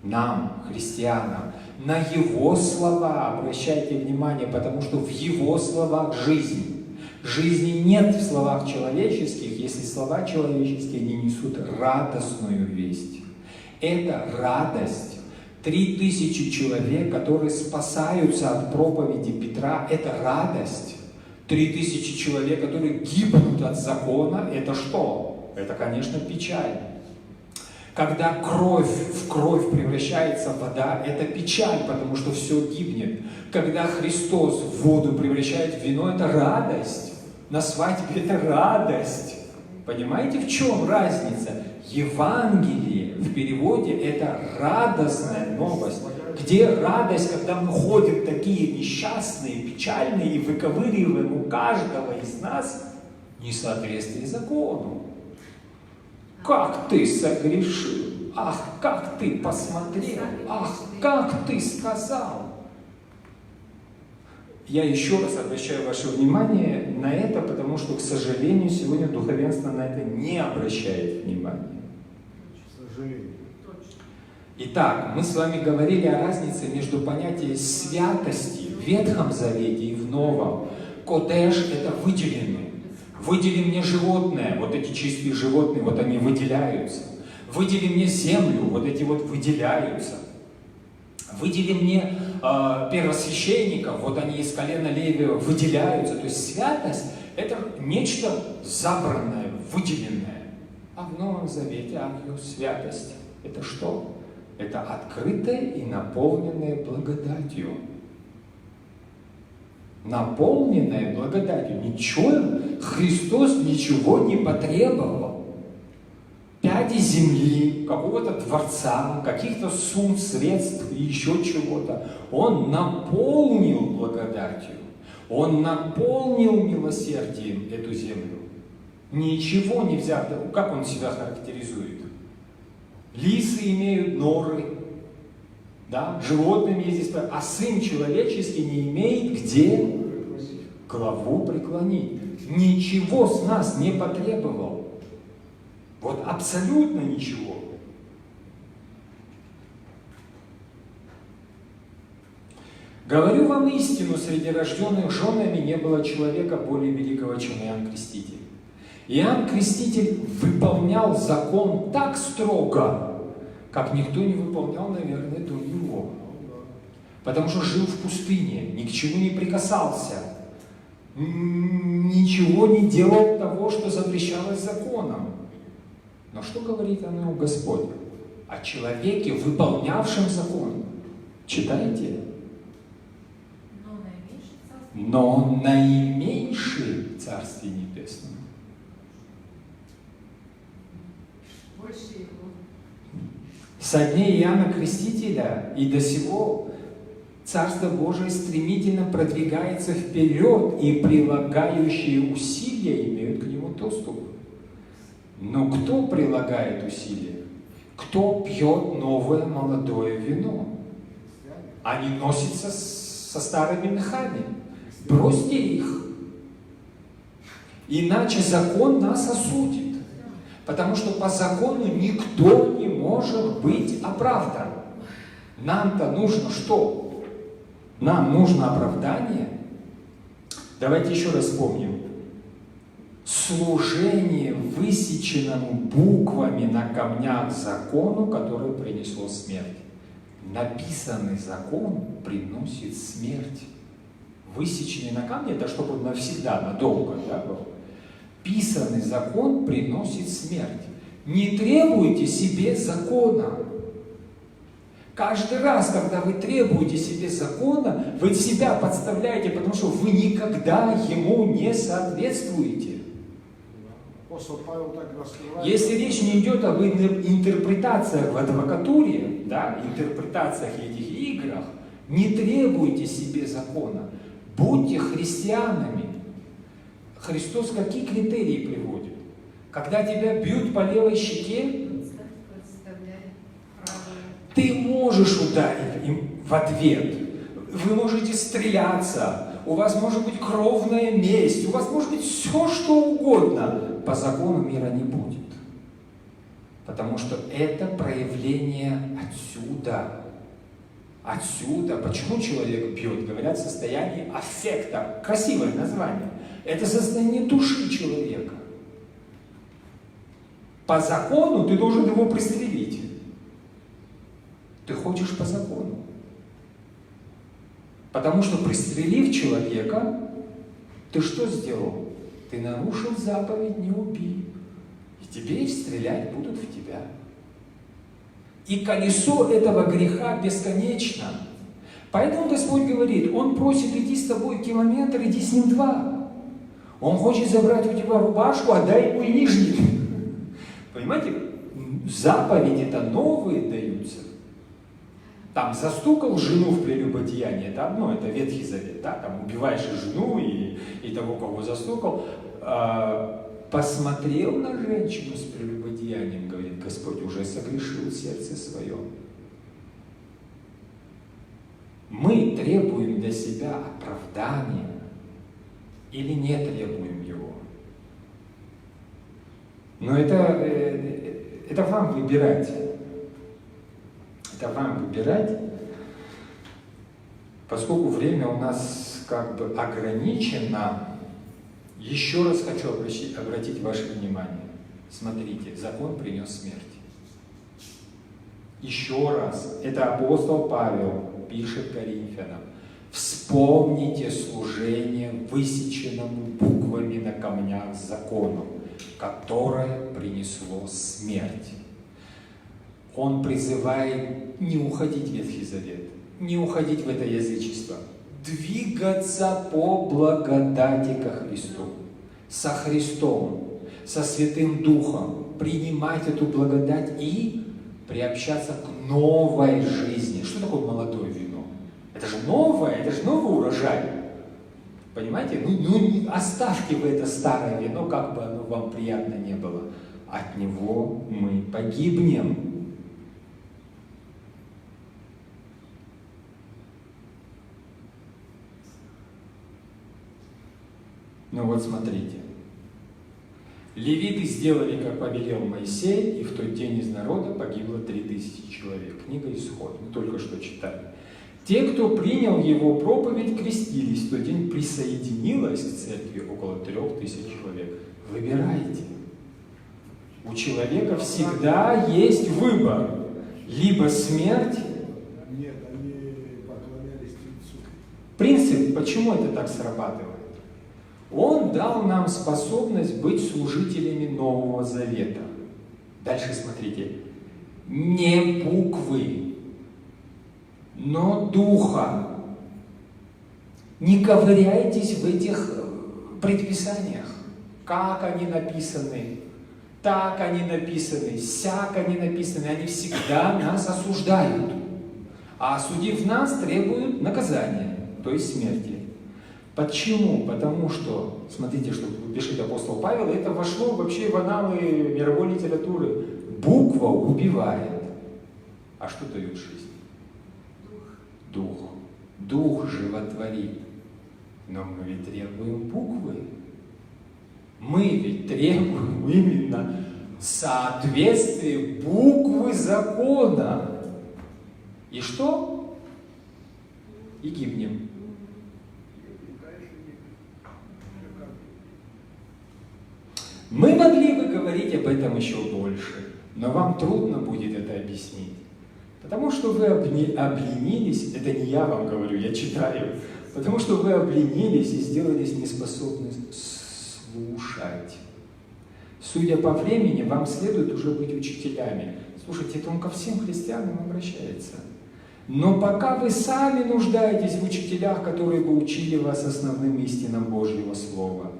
нам, христианам, на Его слова обращайте внимание, потому что в Его словах жизнь. Жизни нет в словах человеческих, если слова человеческие не несут радостную весть. Это радость. 3000 человек, которые спасаются от проповеди Петра, это радость. 3000 человек, которые гибнут от закона, это что? Это, конечно, печаль. Когда кровь в кровь превращается в вода, это печаль, потому что все гибнет. Когда Христос в воду превращает в вино, это радость. На свадьбе это радость. Понимаете, в чем разница? Евангелие в переводе это радостная новость. Где радость, когда мы ходим такие несчастные, печальные и выковыриваем у каждого из нас несоответствие закону. Как ты согрешил? Ах, как ты посмотрел? Ах, как ты сказал? Я еще раз обращаю ваше внимание на это, потому что, к сожалению, сегодня духовенство на это не обращает внимания. К сожалению. Итак, мы с вами говорили о разнице между понятием святости в Ветхом Завете и в Новом. Кодеш – это выделенный. Выдели мне животное, вот эти чистые животные, вот они выделяются. Выдели мне землю, вот эти вот выделяются. Выдели мне первосвященников, вот они из колена Левия выделяются. То есть святость – это нечто забранное, выделенное. А в Новом Завете Агиос, святость – это что? Это открытое и наполненное благодатью. Наполненное благодатью. Ничего, Христос ничего не потребовал. Пяди земли, какого-то дворца, каких-то сумм, средств и еще чего-то. Он наполнил благодатью. Он наполнил милосердием эту землю. Ничего не взяв. Как он себя характеризует? Лисы имеют норы, да? Животным ездить, а сын человеческий не имеет где главу преклонить. Ничего с нас не потребовал. Вот абсолютно ничего. Говорю вам истину, среди рожденных женами не было человека более великого, чем Иоанн Креститель. Иоанн Креститель выполнял закон так строго, как никто не выполнял, наверное, до него. Потому что жил в пустыне, ни к чему не прикасался, ничего не делал того, что запрещалось законом. Но что говорит о нем Господь? О человеке, выполнявшем закон. Читайте. Но наименьший в Царстве Небесном. Со дней Иоанна Крестителя и до сего Царство Божие стремительно продвигается вперед, и прилагающие усилия имеют к нему доступ. Но кто прилагает усилия? Кто пьет новое молодое вино? Они носятся со старыми мехами. Бросьте их. Иначе закон нас осудит. Потому что по закону никто не может быть оправдан. Нам-то нужно что? Нам нужно оправдание. Давайте еще раз вспомним. Служение высеченному буквами на камнях закону, которое принесло смерть. Написанный закон приносит смерть. Высеченный на камне, это чтобы он навсегда, надолго, да, был. Писанный закон приносит смерть. Не требуйте себе закона. Каждый раз, когда вы требуете себе закона, вы себя подставляете, потому что вы никогда ему не соответствуете. Апостол Павел так раскрывает. Если речь не идет об интерпретациях в адвокатуре, да, интерпретациях этих играх, не требуйте себе закона. Будьте христианами. Христос какие критерии приводит? Когда тебя бьют по левой щеке, ты можешь ударить им в ответ. Вы можете стреляться. У вас может быть кровная месть. У вас может быть все, что угодно. По закону мира не будет. Потому что это проявление отсюда. Отсюда. Почему человек бьет? Говорят, состояние аффекта. Красивое название. Это состояние души человека. По закону ты должен его пристрелить. Ты хочешь по закону. Потому что, пристрелив человека, ты что сделал? Ты нарушил заповедь «не убий». И теперь стрелять будут в тебя. И колесо этого греха бесконечно. Поэтому Господь говорит, Он просит идти с тобой километр, иди с ним 2. Он хочет забрать у тебя рубашку, отдай ему и нижний. Понимаете, заповеди-то новые даются. Там застукал жену в прелюбодеянии, это одно, это Ветхий Завет, да? Там убиваешь и жену, и того, кого застукал. Посмотрел на женщину с прелюбодеянием, говорит Господь, уже согрешил сердце свое. Мы требуем для себя оправдания или не требуем его? Но это вам выбирать. Это вам выбирать, поскольку время у нас как бы ограничено. Еще раз хочу обратить ваше внимание. Смотрите, закон принес смерть. Еще раз, это апостол Павел пишет Коринфянам. Вспомните служение высеченному буквами на камнях закону, которое принесло смерть. Он призывает не уходить в Ветхий Завет, не уходить в это язычество, двигаться по благодати ко Христу, со Христом, со Святым Духом, принимать эту благодать и приобщаться к новой жизни. Что такое молодое вино? Это же новое, это же новый урожай. Понимаете? Ну оставьте вы это старое вино, как бы оно вам приятно не было. От него мы погибнем. Ну вот смотрите. Левиты сделали, как повелел Моисей, и в тот день из народа погибло 3000 человек. Книга Исход, мы только что читали. Те, кто принял его проповедь, крестились. В тот день присоединилось к церкви около 3000 человек. Выбирайте. У человека всегда есть выбор. Либо смерть. Нет, они поклонялись Тельцу. Принцип, почему это так срабатывает? Он дал нам способность быть служителями Нового Завета. Дальше смотрите. Не буквы, но духа. Не ковыряйтесь в этих предписаниях. Как они написаны, так они написаны, сяк они написаны. Они всегда нас осуждают. А осудив нас, требуют наказания, то есть смерти. Почему? Потому что, смотрите, что пишет апостол Павел, это вошло вообще в аналы мировой литературы. Буква убивает. А что дает жизнь? Дух. Дух животворит. Но мы ведь требуем буквы. Мы ведь требуем именно соответствия буквы закона. И что? И гибнем. Мы могли бы говорить об этом еще больше, но вам трудно будет это объяснить. Потому что вы обленились, это не я вам говорю, я читаю, потому что вы обленились и сделались неспособны слушать. Судя по времени, вам следует уже быть учителями. Слушайте, это он ко всем христианам обращается. Но пока вы сами нуждаетесь в учителях, которые бы учили вас основным истинам Божьего Слова,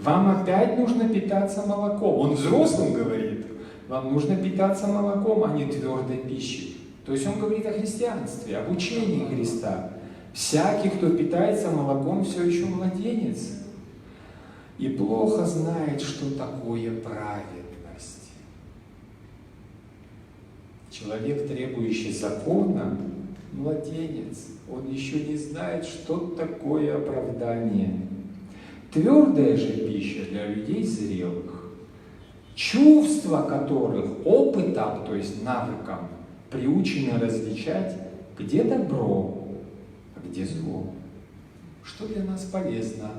вам опять нужно питаться молоком. Он взрослым говорит, вам нужно питаться молоком, а не твердой пищей. То есть он говорит о христианстве, об учении Христа. Всякий, кто питается молоком, все еще младенец. И плохо знает, что такое праведность. Человек, требующий закона, младенец. Он еще не знает, что такое оправдание. Твердая же пища для людей зрелых, чувства которых опытом, то есть навыком, приучены различать, где добро, а где зло. Что для нас полезно,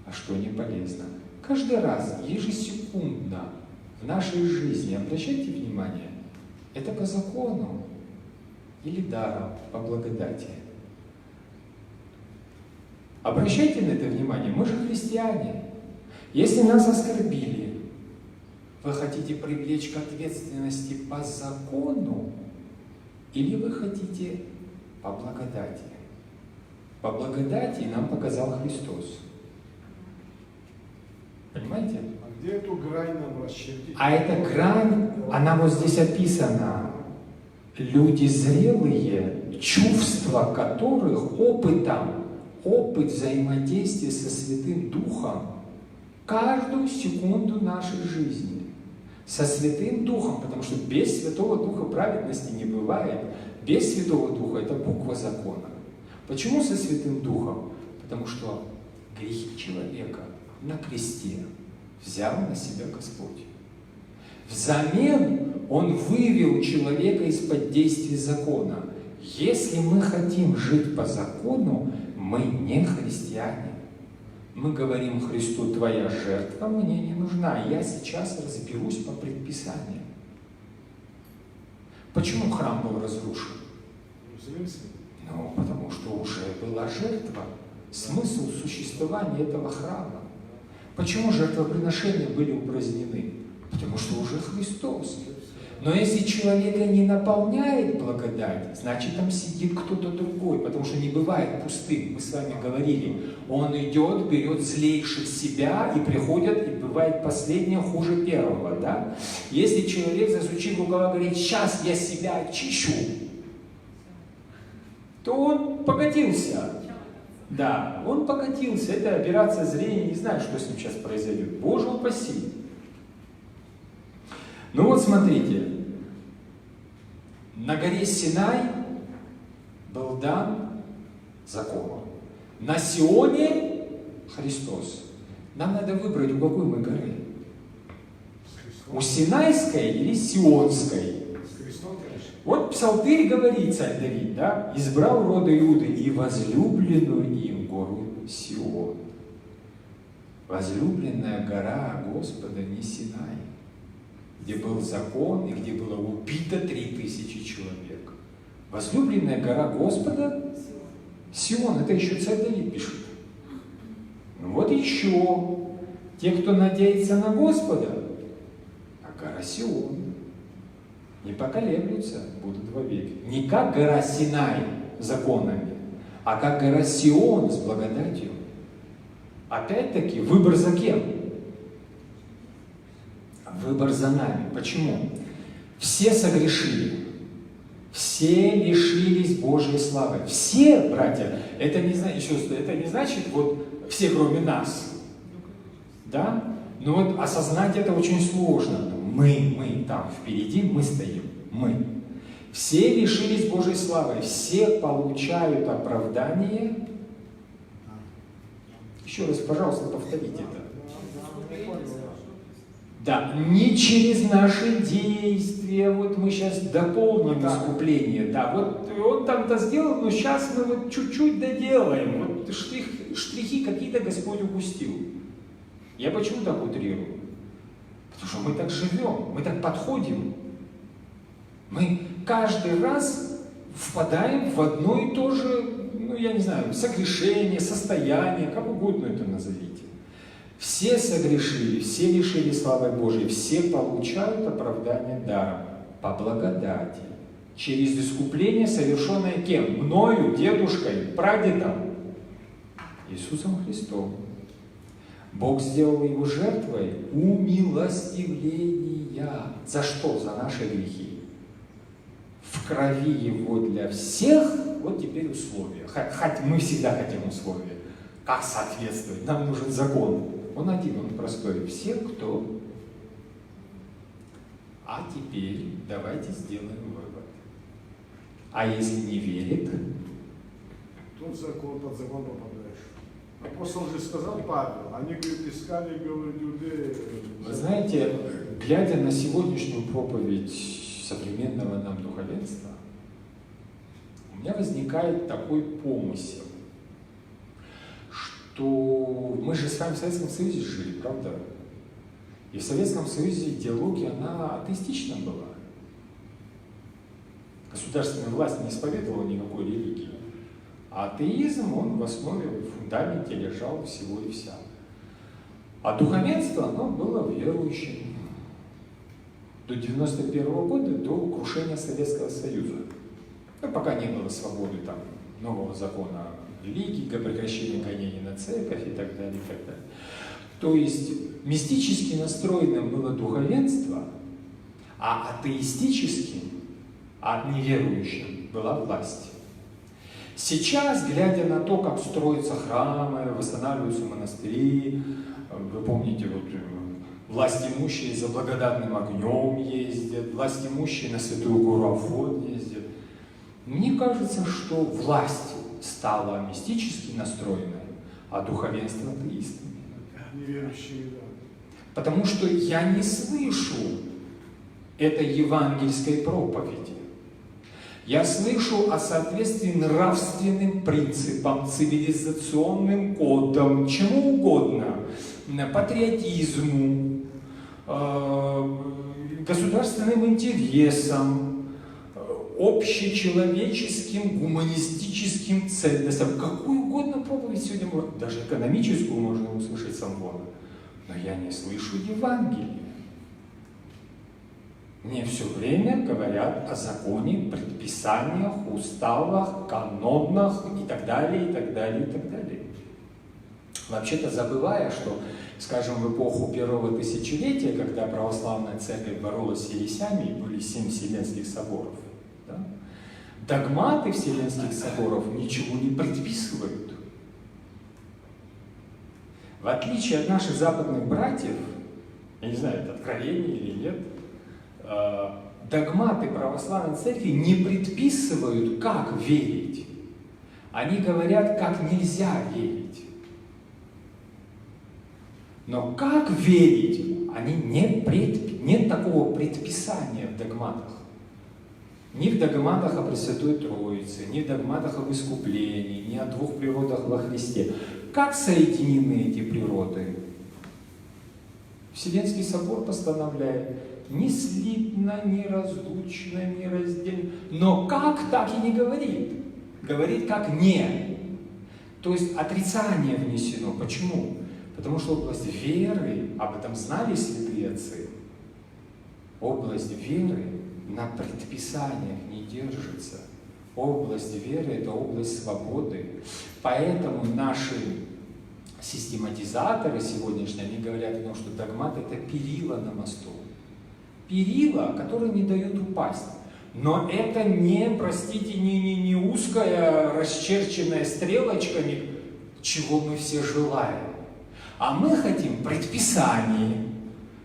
а что не полезно. Каждый раз, ежесекундно в нашей жизни, обращайте внимание, это по закону или даром, по благодати. Обращайте на это внимание, мы же христиане. Если нас оскорбили, вы хотите привлечь к ответственности по закону или вы хотите по благодати? По благодати нам показал Христос. Понимаете? А где эту грань нам расчертить? А эта грань, она вот здесь описана. Люди зрелые, чувства которых опытом, опыт взаимодействия со Святым Духом каждую секунду нашей жизни. Со Святым Духом, потому что без Святого Духа праведности не бывает. Без Святого Духа это буква закона. Почему со Святым Духом? Потому что грехи человека на кресте взял на себя Господь. Взамен Он вывел человека из-под действия закона. Если мы хотим жить по закону, мы не христиане. Мы говорим Христу: твоя жертва мне не нужна, я сейчас разберусь по предписаниям. Почему храм был разрушен? Ну, потому что уже была жертва. Смысл существования этого храма. Почему жертвоприношения были упразднены? Потому что уже Христос. Но если человека не наполняет благодать, значит там сидит кто-то другой, потому что не бывает пустым. Мы с вами говорили, он идет, берет злейших себя, и приходят, и бывает последнее хуже первого. Да? Если человек, засучив рукава, говорит: сейчас я себя очищу, то он покатился. Да, он покатился. Это операция зрения, не знаю, что с ним сейчас произойдет. Боже упаси. Ну вот смотрите, на горе Синай был дан закон. На Сионе Христос. Нам надо выбрать, у какой мы горы. У Синайской или Сионской. Вот Псалтырь говорит, царь Давид, да, избрал рода Иуды и возлюбленную им гору Сион. Возлюбленная гора Господа не Синай, где был закон и где было убито 3000 человек. Возлюбленная гора Господа Сион, это еще царь Давид пишет. Ну вот еще, те, кто надеется на Господа, а гора Сион, не поколеблются, будут вовеки. Не как гора Синай законами, а как гора Сион с благодатью. Опять-таки, выбор за кем? Выбор за нами. Почему? Все согрешили. Все лишились Божьей славы. Все, братья, это не значит, это не значит вот все, кроме нас. Да? Но вот осознать это очень сложно. Мы там впереди, мы стоим. Мы. Все лишились Божьей славы. Все получают оправдание. Еще раз, пожалуйста, повторите это. Да, не через наши действия, вот мы сейчас дополним искупление, да, вот он там-то сделал, но сейчас мы вот чуть-чуть доделаем, вот штрихи какие-то Господь упустил. Я почему так утрирую? Потому что мы так живем, мы так подходим. Мы каждый раз впадаем в одно и то же, ну я не знаю, согрешение, состояние, как угодно это назовите. Все согрешили, все лишили славы Божией, все получают оправдание даром, по благодати, через искупление, совершенное кем? Мною, дедушкой, прадедом, Иисусом Христом. Бог сделал его жертвой умилостивления. За что? За наши грехи. В крови его для всех, вот теперь условия. Хоть мы всегда хотим условия. Как соответствовать? Нам нужен закон. Он один, он простой. Все, кто. А теперь давайте сделаем вывод. А если не верит? Тут закон, под закон попадаешь. Апостол же сказал Павел, они, говорит, искали, говорит, иудеи. Вы знаете, глядя на сегодняшнюю проповедь современного нам духовенства, у меня возникает такой помысел, что мы же с вами в Советском Союзе жили, правда? И в Советском Союзе идеология, она атеистична была. Государственная власть не исповедовала никакой религии. А атеизм, он в основе, в фундаменте лежал всего и вся. А духовенство, оно было верующим. До 1991 года, до крушения Советского Союза. Ну, пока не было свободы там, нового закона религии, прекращения гонений на церковь и так далее, и так далее. То есть мистически настроенным было духовенство, а атеистическим, а неверующим была власть. Сейчас, глядя на то, как строятся храмы, восстанавливаются монастыри, вы помните, вот власть имущие за благодатным огнем ездят, власть имущие на Святую Гору Афон ездят. Мне кажется, что власть стала мистически настроенной, а духовенство атеистами. Неверующие, да. Потому что я не слышу этой евангельской проповеди. Я слышу о соответствии нравственным принципам, цивилизационным кодам, чему угодно, патриотизму, государственным интересам, общечеловеческим, гуманистическим ценностям. Какую угодно проповедь сегодня можно, даже экономическую можно услышать с амвона. Но я не слышу Евангелия. Мне все время говорят о законе, предписаниях, уставах, канонах и так далее, и так далее, и так далее. Вообще-то забывая, что, скажем, в эпоху первого тысячелетия, когда православная церковь боролась с ересями, были 7 Вселенских соборов, да? Догматы Вселенских соборов ничего не предписывают. В отличие от наших западных братьев, я не знаю, это откровение или нет, догматы православной церкви не предписывают, как верить. Они говорят, как нельзя верить. Но как верить, нет такого предписания в догматах. Ни в догматах о Пресвятой Троице, ни в догматах об искуплении, ни о двух природах во Христе. Как соединены эти природы? Вселенский собор постановляет: ни слитно, ни разлучно, ни раздельно. Но как, так и не говорит. Говорит, как не. То есть отрицание внесено. Почему? Потому что область веры, об этом знали святые отцы, область веры на предписаниях не держится. Область веры – это область свободы. Поэтому наши систематизаторы сегодняшние, они говорят о том, что догмат – это перила на мосту. Перила, которые не дают упасть. Но это не, простите, не узкая, расчерченная стрелочками, чего мы все желаем. А мы хотим предписание,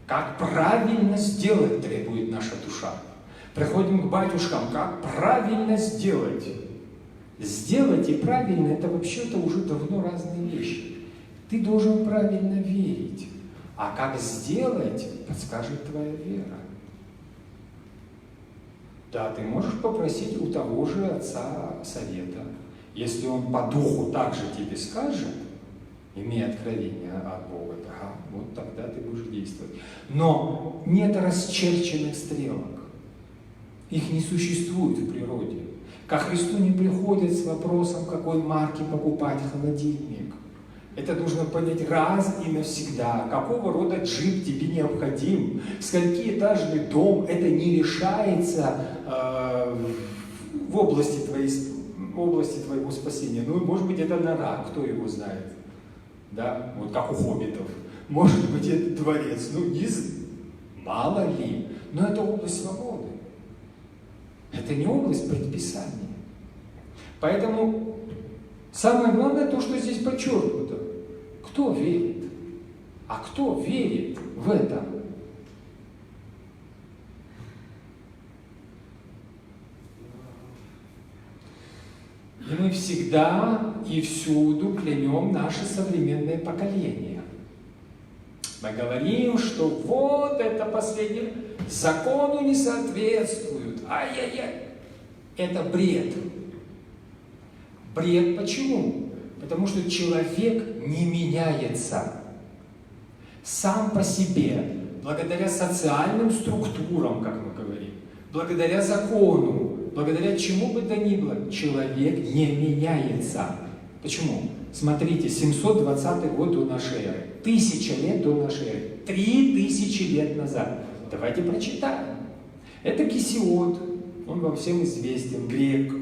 как правильно сделать, требует наша душа. Приходим к батюшкам, как правильно сделать. Сделать и правильно — это вообще-то уже давно разные вещи. Ты должен правильно верить. А как сделать, подскажет твоя вера. Да, ты можешь попросить у того же отца совета. Если он по духу также тебе скажет, имея откровение от Бога, да, вот тогда ты будешь действовать. Но нет расчерченных стрелок. Их не существует в природе. Ко Христу не приходят с вопросом, какой марки покупать холодильник. Это нужно понять раз и навсегда. Какого рода джип тебе необходим, сколькиэтажный дом, это не решается в области твоего спасения. Ну, может быть, это нора, кто его знает. Да? Вот как у хоббитов. Может быть, это дворец. Ну, мало ли. Но это область свободы. Это не область предписания. Поэтому самое главное то, что здесь подчеркнуто. Кто верит? А кто верит в это? И мы всегда и всюду клянем наше современное поколение. Мы говорим, что вот это последнее, закону не соответствует. Ай-яй-яй. Это бред. Бред почему? Потому что человек не меняется сам по себе, благодаря социальным структурам, как мы говорим, благодаря закону, благодаря чему бы то ни было, человек не меняется. Почему? Смотрите, 720 год до нашей эры, 1000 лет до нашей эры, 3000 лет назад. Давайте прочитаем. Это Гесиод, он вам всем известен, грек.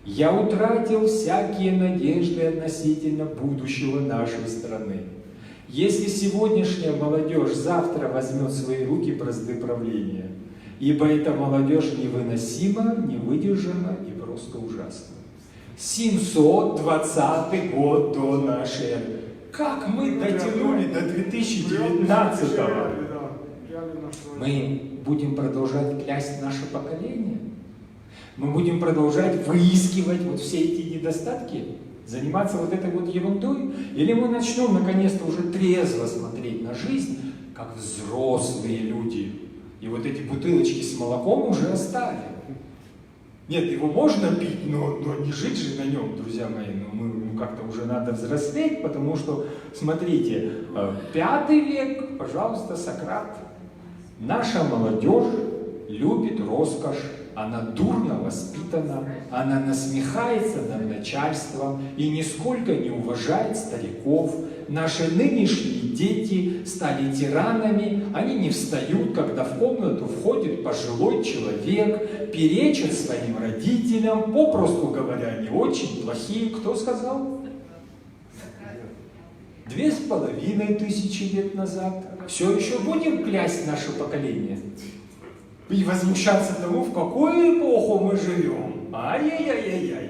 «Я утратил всякие надежды относительно будущего нашей страны. Если сегодняшняя молодежь завтра возьмет в свои руки бразды правления, ибо эта молодежь невыносима, невыдержана и просто ужасна». 720 год до нашей эры. Как мы дотянули до 2019-го? Мы будем продолжать клясть наше поколение? Мы будем продолжать выискивать вот все эти недостатки? Заниматься вот этой вот ерундой? Или мы начнем наконец-то уже трезво смотреть на жизнь, как взрослые люди? И вот эти бутылочки с молоком уже оставили. Нет, его можно пить, но не жить же на нем, друзья мои. Ну, как-то уже надо взрослеть, потому что, смотрите, 5 век, пожалуйста, Сократ. Наша молодежь любит роскошь, она дурно воспитана, она насмехается над начальством и нисколько не уважает стариков. Наши нынешние дети стали тиранами, они не встают, когда в комнату входит пожилой человек, перечат своим родителям, попросту говоря, они очень плохие. Кто сказал? 2500 лет назад. Все еще будем клясть наше поколение? И возмущаться тому, в какую эпоху мы живем. Ай-яй-яй-яй-яй.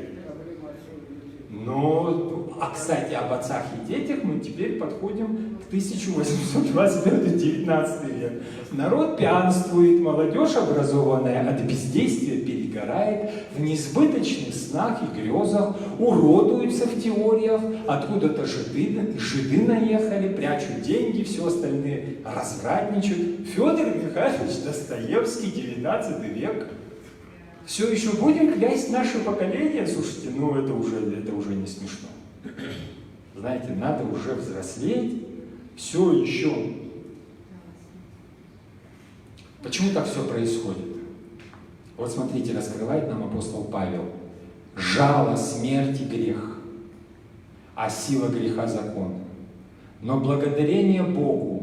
Но, кстати, об отцах и детях мы теперь подходим к 1825-19 век. Народ пьянствует, молодежь образованная от бездействия перегорает, в несбыточных снах и грезах, уродуются в теориях, откуда-то жиды наехали, прячут деньги, все остальные развратничают. Федор Михайлович Достоевский, 19 век. Все еще будем клясть наше поколение? Слушайте, ну это уже не смешно. Знаете, надо уже взрослеть. Все еще. Почему так все происходит? Вот смотрите, раскрывает нам апостол Павел. Жало смерти грех, а сила греха закон. Но благодарение Богу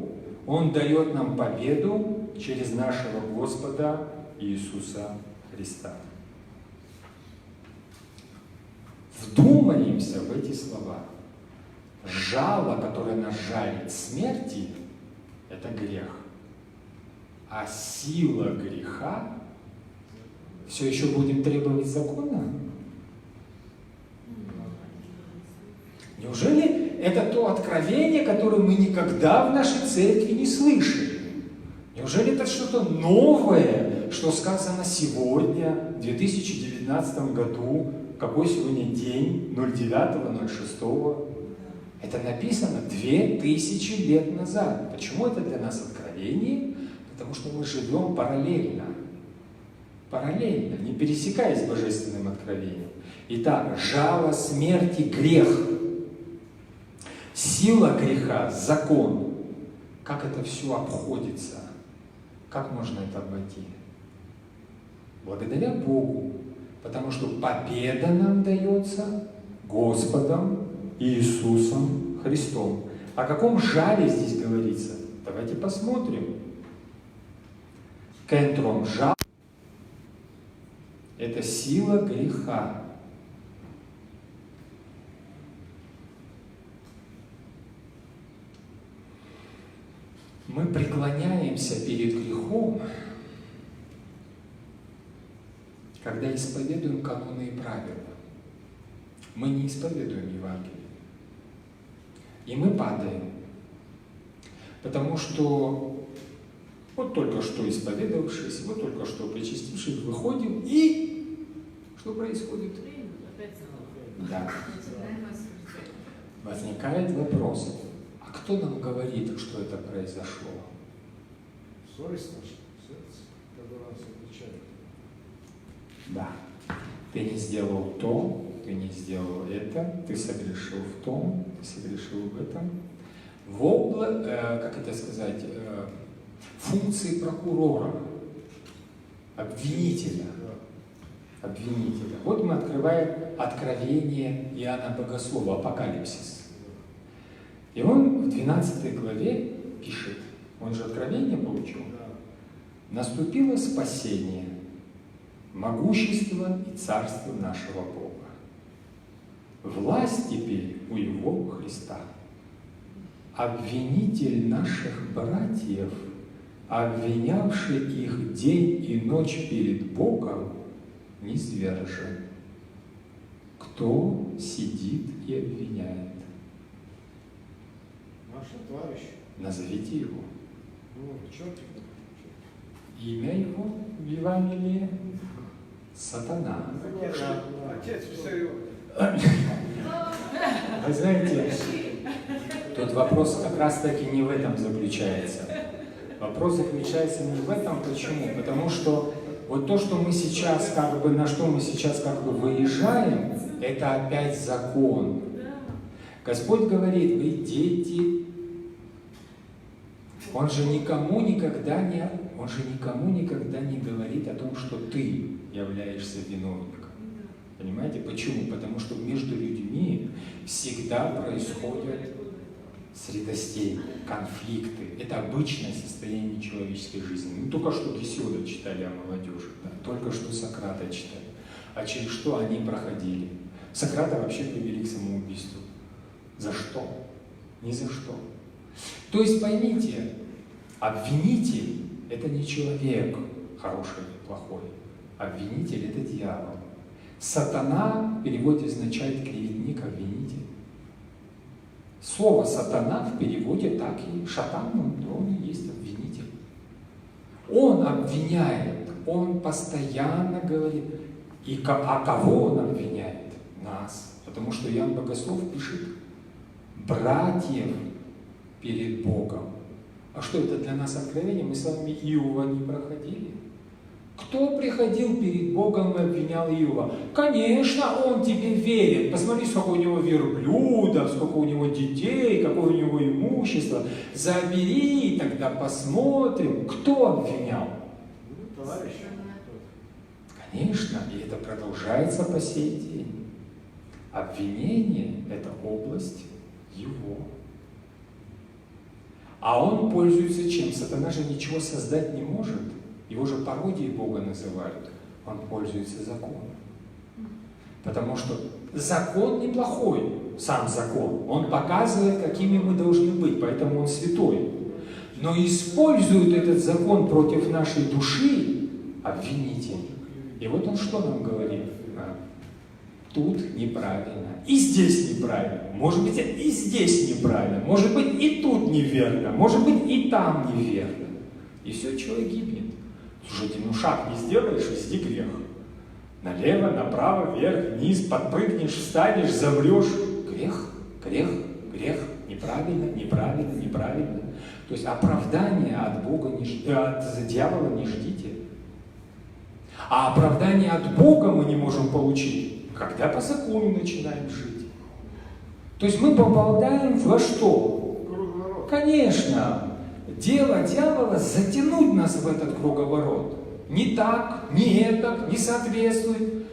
Он дает нам победу через нашего Господа Иисуса Христа. Вдумаемся в эти слова. Жало, которое нас жалит смерти, это грех. А сила греха Все еще будем требовать закона? Неужели это то откровение, которое мы никогда в нашей церкви не слышали? Неужели это что-то новое, что сказано сегодня, в 2019 году? Какой сегодня день? 09.06. Это написано 2000 лет назад. Почему это для нас откровение? Потому что мы живем параллельно. Параллельно, не пересекаясь с божественным откровением. Итак, жало смерти – грех. Сила греха – закон. Как это все обходится? Как можно это обойти? Благодаря Богу. Потому что победа нам дается Господом Иисусом Христом. О каком жале здесь говорится? Давайте посмотрим. Кентрон жал – это сила греха. Мы преклоняемся перед грехом, когда исповедуем каноны и правила. Мы не исповедуем Евангелие. И мы падаем. Потому что вот только что исповедовавшись, вот только что причастившись, выходим, и что происходит? Да. Возникает вопрос, а кто нам говорит, что это произошло? Совесть наша, сердце, которое нас отвечает. Да. Ты не сделал то, ты не сделал это, ты согрешил в том, ты согрешил в этом. Как это сказать, функции прокурора, обвинителя. Обвинителя. Вот мы открываем откровение Иоанна Богослова, Апокалипсис. И он в 12 главе пишет, он же откровение получил. Наступило спасение, могущество и царство нашего Бога. Власть теперь у Его Христа. Обвинитель наших братьев, обвинявший их день и ночь перед Богом, низвержен. Кто сидит и обвиняет? Наш товарищ. Назовите его. Ну, черт. Имя его в Евангелии – Сатана. Отец встает. Вы знаете, тут вопрос как раз таки не в этом заключается. Вопрос заключается не в этом. Почему? Потому что вот то, что мы сейчас на что мы сейчас выезжаем, это опять закон. Господь говорит, вы дети. Он же никому никогда не говорит о том, что ты являешься виновником. Понимаете, почему? Потому что между людьми всегда происходят средостей, конфликты. Это обычное состояние человеческой жизни. Мы только что Гесиода читали о молодежи, да? Только что Сократа читали. А через что они проходили? Сократа вообще привели к самоубийству. За что? Ни за что. То есть поймите, обвинитель – это не человек, хороший или плохой. Обвинитель – это дьявол. Сатана в переводе означает клеветник, обвинитель. Слово «сатана» в переводе так и шатан, он и есть обвинитель. Он обвиняет, он постоянно говорит. А кого он обвиняет? Нас. Потому что Иоанн Богослов пишет «братьев перед Богом». А что это для нас откровение? Мы с вами Иова не проходили. Кто приходил перед Богом и обвинял Иова? Конечно, он тебе верит. Посмотри, сколько у него верблюдов, сколько у него детей, какое у него имущество. Забери, тогда посмотрим, кто обвинял. Товарищ. Конечно, и это продолжается по сей день. Обвинение – это область его. А он пользуется чем? Сатана же ничего создать не может. Его же пародией Бога называют. Он пользуется законом. Потому что закон неплохой, сам закон. Он показывает, какими мы должны быть, поэтому он святой. Но использует этот закон против нашей души обвинитель. И вот он что нам говорит? Тут неправильно, и здесь неправильно, может быть и здесь неправильно, может быть и тут неверно, может быть и там неверно. И все, человек гибнет. Слушайте, ну шаг не сделаешь, везде грех. Налево, направо, вверх, вниз, подпрыгнешь, встанешь, замрешь. Грех, грех, грех, неправильно, неправильно, неправильно. То есть оправдания от Бога от дьявола не ждите. А оправдание от Бога мы не можем получить, когда по закону начинаем жить. То есть мы попадаем во что? Круговорот. Конечно, дело дьявола затянуть нас в этот круговорот. Не так, не это, не соответствует.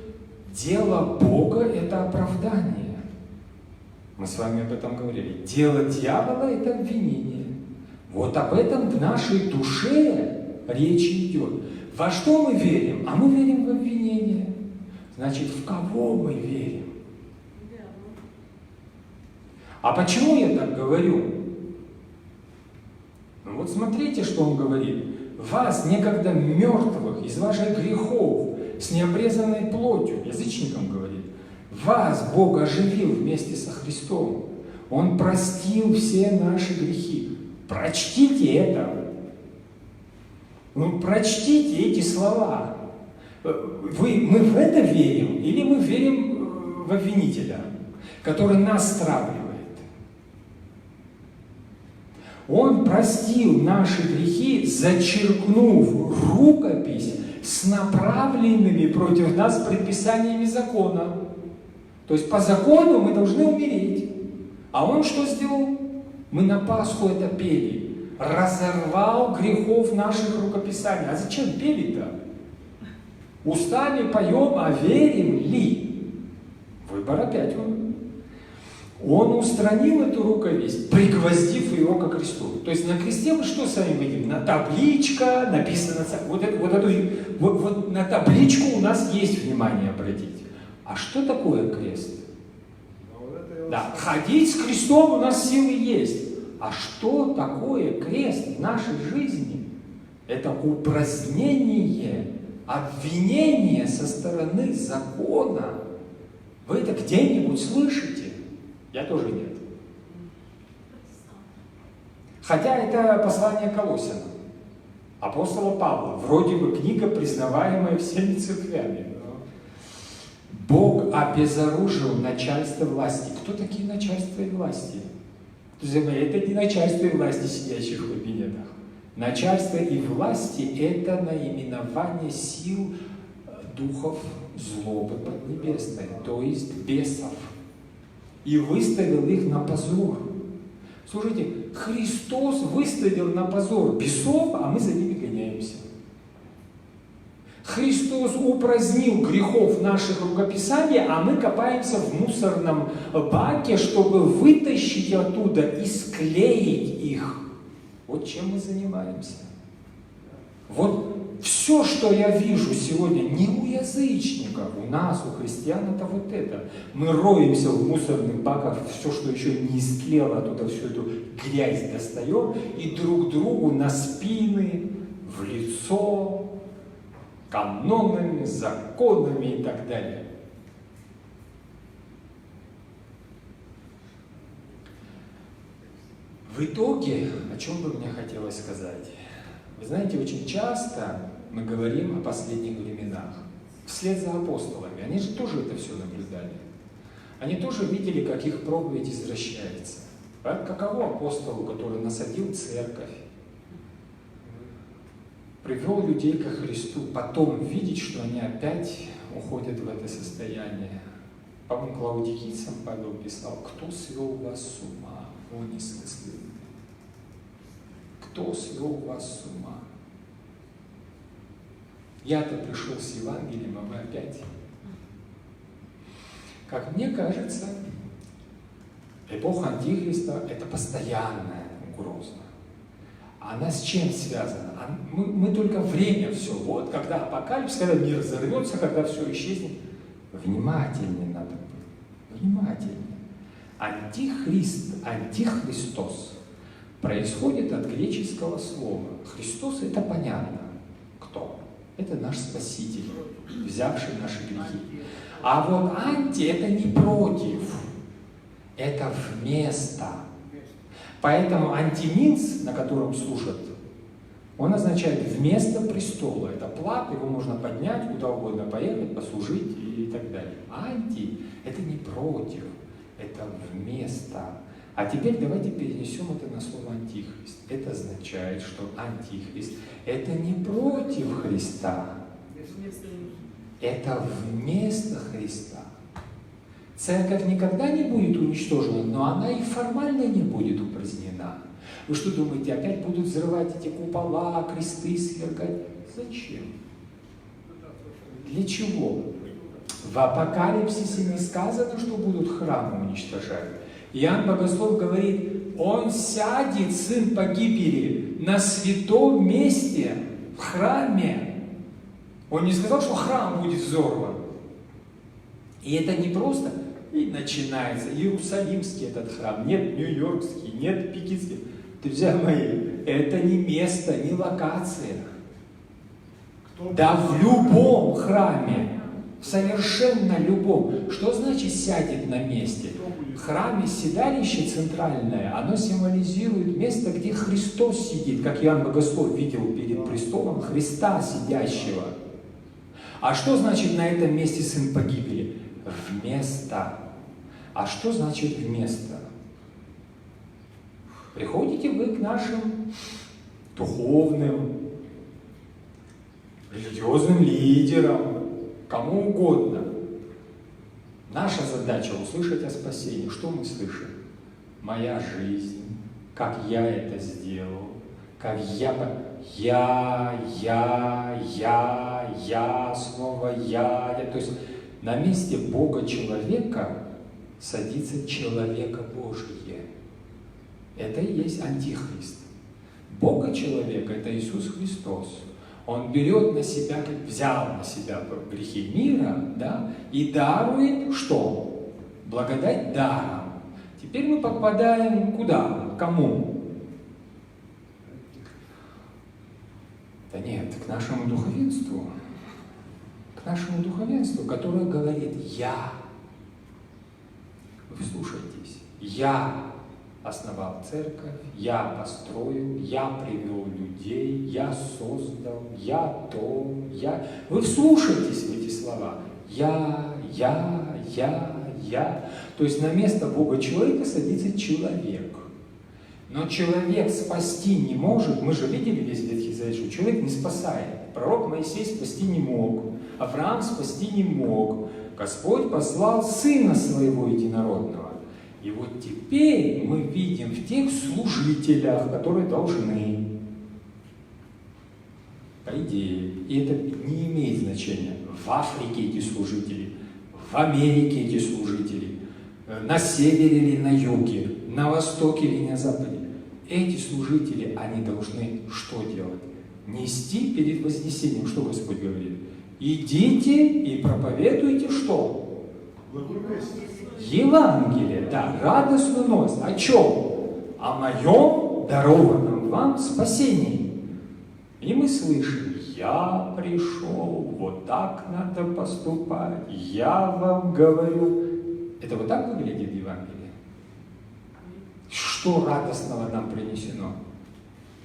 Дело Бога – это оправдание. Мы с вами об этом говорили. Дело дьявола – это обвинение. Вот об этом в нашей душе речь идет. Во что мы верим? А мы верим в обвинение. Значит, в кого мы верим? А почему я так говорю? Ну вот смотрите, что он говорит. Вас, некогда мертвых, из ваших грехов, с необрезанной плотью, язычникам говорит, вас Бог оживил вместе со Христом. Он простил все наши грехи. Прочтите это. Ну, прочтите эти слова. Мы в это верим или мы верим в обвинителя, который нас стравливает? Он простил наши грехи, зачеркнув рукопись с направленными против нас предписаниями закона. То есть по закону мы должны умереть. А он что сделал? Мы на Пасху это пели. Разорвал грехов наших рукописаний. А зачем пели-то? Устами поем, а верим ли? Выбор опять он. Он устранил эту рукопись, пригвоздив ее ко кресту. То есть на кресте мы что с вами видим? На табличка, написано, вот на табличку у нас есть, внимание обратите. А что такое крест? Да, ходить с крестом у нас силы есть. А что такое крест в нашей жизни? Это упразднение, обвинение со стороны закона. Вы это где-нибудь слышите? Я тоже нет. Хотя это послание Колоссянам, апостола Павла, вроде бы книга, признаваемая всеми церквями. Бог обезоружил начальство власти. Кто такие начальства и власти? Это не начальство и власти, сидящих в кабинетах. Начальство и власти – это наименование сил духов злобы поднебесной, то есть бесов. И выставил их на позор. Слушайте, Христос выставил на позор бесов, а мы за ними гоняемся. Христос упразднил грехов наших рукописаний, а мы копаемся в мусорном баке, чтобы вытащить оттуда и склеить их. Вот чем мы занимаемся. Вот все, что я вижу сегодня, не у язычников, у нас, у христиан, это вот это. Мы роемся в мусорных баках, все, что еще не истлело, оттуда всю эту грязь достаем, и друг другу на спины, в лицо, канонами, законами и так далее. В итоге, о чем бы мне хотелось сказать? Вы знаете, очень часто мы говорим о последних временах. Вслед за апостолами. Они же тоже это все наблюдали. Они тоже видели, как их проповедь извращается. Каково апостолу, который насадил церковь, привел людей ко Христу, потом видеть, что они опять уходят в это состояние. По-моему, Клаудикийцам Павел писал: кто свел вас с ума, о несмысленный? Кто свел вас с ума? Я-то пришел с Евангелием, а вы опять. Как мне кажется, эпоха Антихриста – это постоянная угроза. Она с чем связана? Мы только время все. Вот, когда апокалипсис, когда мир взорвется, когда все исчезнет. Внимательнее надо быть. Внимательнее. Антихрист, антихристос происходит от греческого слова. Христос – это понятно. Кто? Это наш Спаситель, взявший наши грехи. А вот анти — это не против, это вместо. Поэтому антиминс, на котором служат, он означает вместо престола. Это плат, его можно поднять, куда угодно поехать, послужить и так далее. Анти — это не против, это вместо. А теперь давайте перенесем это на слово антихрист. Это означает, что антихрист — это не против Христа, это вместо Христа. Церковь никогда не будет уничтожена, но она и формально не будет упразднена. Вы что думаете, опять будут взрывать эти купола, кресты свергать? Зачем? Для чего? В Апокалипсисе не сказано, что будут храмы уничтожать. Иоанн Богослов говорит, он сядет, сын погибели, на святом месте, в храме. Он не сказал, что храм будет взорван. И это не просто, и начинается Иерусалимский этот храм, нет Нью-Йоркский, нет Пекинский. Друзья мои, это не место, не локация. Да в любом храме, совершенно любом. Что значит сядет на месте? В храме седалище центральное, оно символизирует место, где Христос сидит, как Иоанн Богослов видел перед престолом Христа сидящего. А что значит на этом месте сын погибели? Вместо. А что значит вместо? Приходите вы к нашим духовным, религиозным лидерам, кому угодно. Наша задача услышать о спасении. Что мы слышим? Моя жизнь, как я это сделал, как я, снова я. То есть на месте Бога-человека садится человека Божие. Это и есть антихрист. Бога-человек — это Иисус Христос. Он берет на себя, как взял на себя грехи мира, да, и дарует что? Благодать даром. Теперь мы попадаем куда? Кому? Да нет, к нашему духовенству. К нашему духовенству, которое говорит «Я». Вы слушайтесь. «Я» основал церковь, я построил, я привел людей, я создал, я то, я. Вы вслушайтесь в эти слова. Я. То есть на место Бога человека садится человек. Но человек спасти не может. Мы же видели весь Ветхий Завет, что человек не спасает. Пророк Моисей спасти не мог. Авраам спасти не мог. Господь послал Сына Своего Единородного. И вот теперь мы видим в тех служителях, которые должны, по идее, и это не имеет значения, в Африке эти служители, в Америке эти служители, на севере или на юге, на востоке или на западе. Эти служители, они должны что делать? Нести перед Вознесением, что Господь говорит? Идите и проповедуйте что? Евангелие, да, радостную новость. О чем? О моем дарованном вам спасении. И мы слышим, я пришел, вот так надо поступать, я вам говорю. Это вот так выглядит Евангелие? Что радостного нам принесено?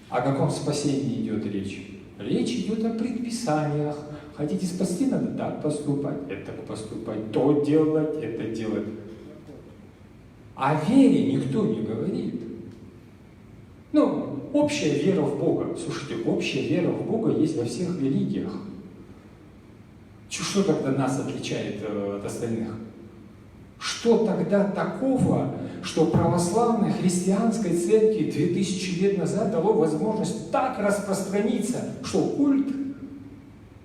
О каком спасении идет речь? Речь идет о предписаниях. Хотите спасти, надо так поступать, это поступать, то делать, это делать. О вере никто не говорит. Ну, общая вера в Бога. Слушайте, общая вера в Бога есть во всех религиях. Что тогда нас отличает от остальных? Что тогда такого, что православной христианской церкви 2000 лет назад дало возможность так распространиться, что культ,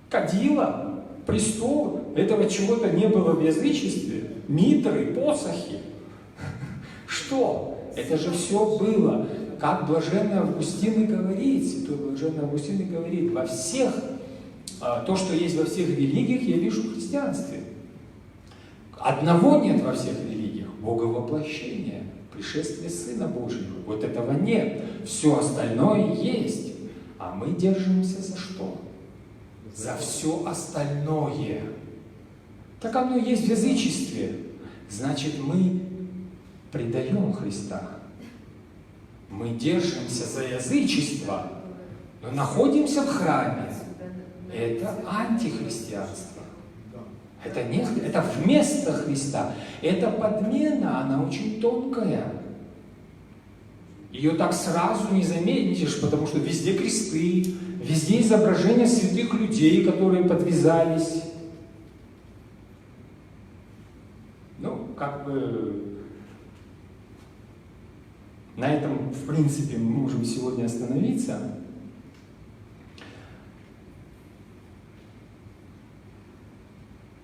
кадила, престол, этого чего-то не было в язычестве, митры, посохи. Что? Это же все было, как Блаженный Августин и говорит, святой Блаженный Августин и говорит, во всех, то, что есть во всех религиях, я вижу в христианстве. Одного нет во всех религиях, Боговоплощения, пришествие Сына Божьего. Вот этого нет. Все остальное есть. А мы держимся за что? за все остальное. Так оно и есть в язычестве. Значит, мы предаем Христа. Мы держимся за язычество, но находимся в храме. Это антихристианство. Это вместо Христа. Эта подмена, она очень тонкая. Ее так сразу не заметишь, потому что везде кресты, везде изображения святых людей, которые подвязались. Ну, как бы на этом, в принципе, мы можем сегодня остановиться.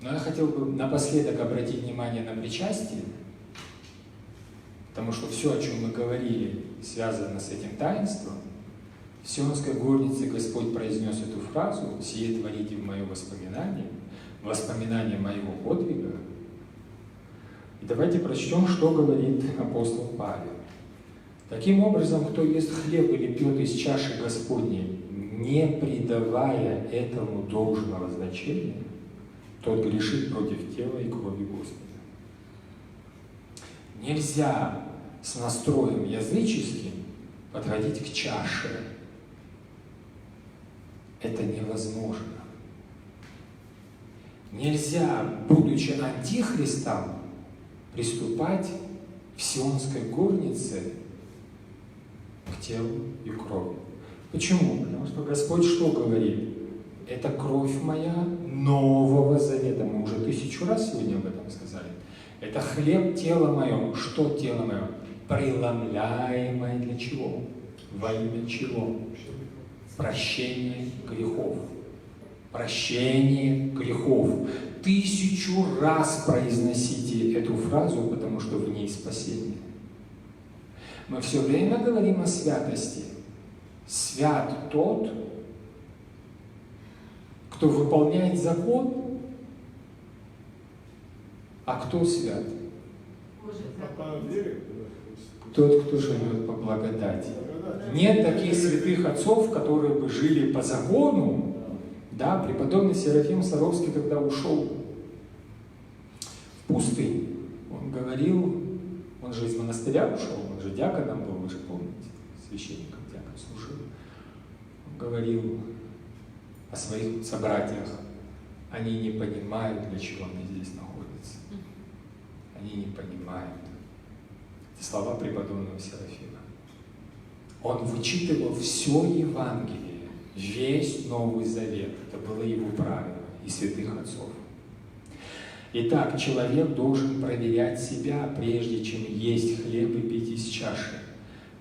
Но я хотел бы напоследок обратить внимание на причастие, потому что все, о чем мы говорили, связано с этим таинством. В Сионской горнице Господь произнес эту фразу: «Сие творите в мое воспоминание моего подвига». И давайте прочтем, что говорит апостол Павел. «Таким образом, кто ест хлеб или пьет из чаши Господней, не придавая этому должного значения, тот грешит против тела и крови Господа». Нельзя с настроем языческим подходить к чаше. Это невозможно. Нельзя, будучи антихристом, приступать в Сионской горнице к телу и крови. Почему? Потому что Господь что говорит? Это кровь моя Нового Завета. Мы уже 1000 раз сегодня об этом сказали. Это хлеб тело мое. Что тело мое? Преломляемое для чего? Во имя чего? Прощение грехов. Прощение грехов. 1000 раз произносите эту фразу, потому что в ней спасение. Мы все время говорим о святости. Свят тот, кто выполняет закон, а кто свят? Тот, кто живет по благодати. Нет таких святых отцов, которые бы жили по закону. Да, преподобный Серафим Саровский, когда ушел в пустыню, он говорил, он же из монастыря ушел, он же диаконом был, вы же помните, священником, диакон служил. Он говорил о своих собратьях: они не понимают, для чего они здесь находятся. Они не понимают. Это слова преподобного Серафима. Он вычитывал все Евангелие, весь Новый Завет. Это было его правило и святых отцов. Итак, человек должен проверять себя, прежде чем есть хлеб и пить из чаши.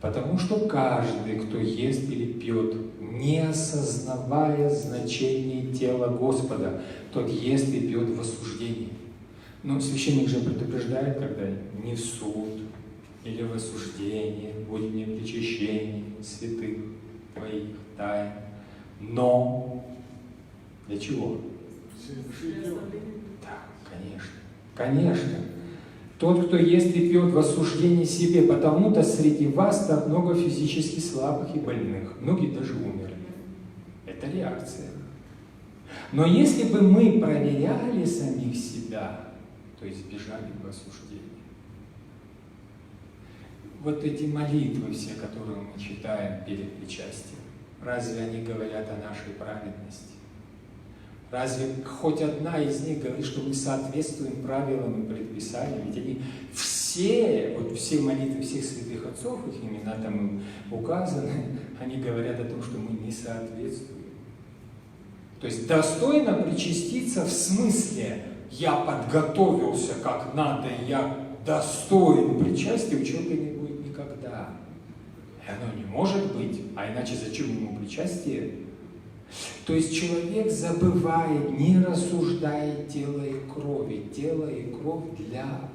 Потому что каждый, кто ест или пьет, не осознавая значение тела Господа, тот ест и пьет в осуждении. Но священник же предупреждает, когда не в суд или в осуждение, будет не в причащении святых твоих тайн, но для чего? Да, конечно. Конечно. Тот, кто ест и пьет в осуждении себе, потому-то среди вас так много физически слабых и больных. Многие даже умерли. Это реакция. Но если бы мы проверяли самих себя, то избежали бы осуждения. Вот эти молитвы все, которые мы читаем перед причастием, разве они говорят о нашей праведности? Разве хоть одна из них говорит, что мы соответствуем правилам и предписаниям? Ведь они все, вот все молитвы всех святых отцов, их имена там указаны, они говорят о том, что мы не соответствуем. То есть достойно причаститься в смысле «я подготовился как надо, я достоин причастия», у человека не будет никогда. И оно не может быть, а иначе зачем ему причастие? То есть человек забывает, не рассуждает тело и крови. Тело и кровь для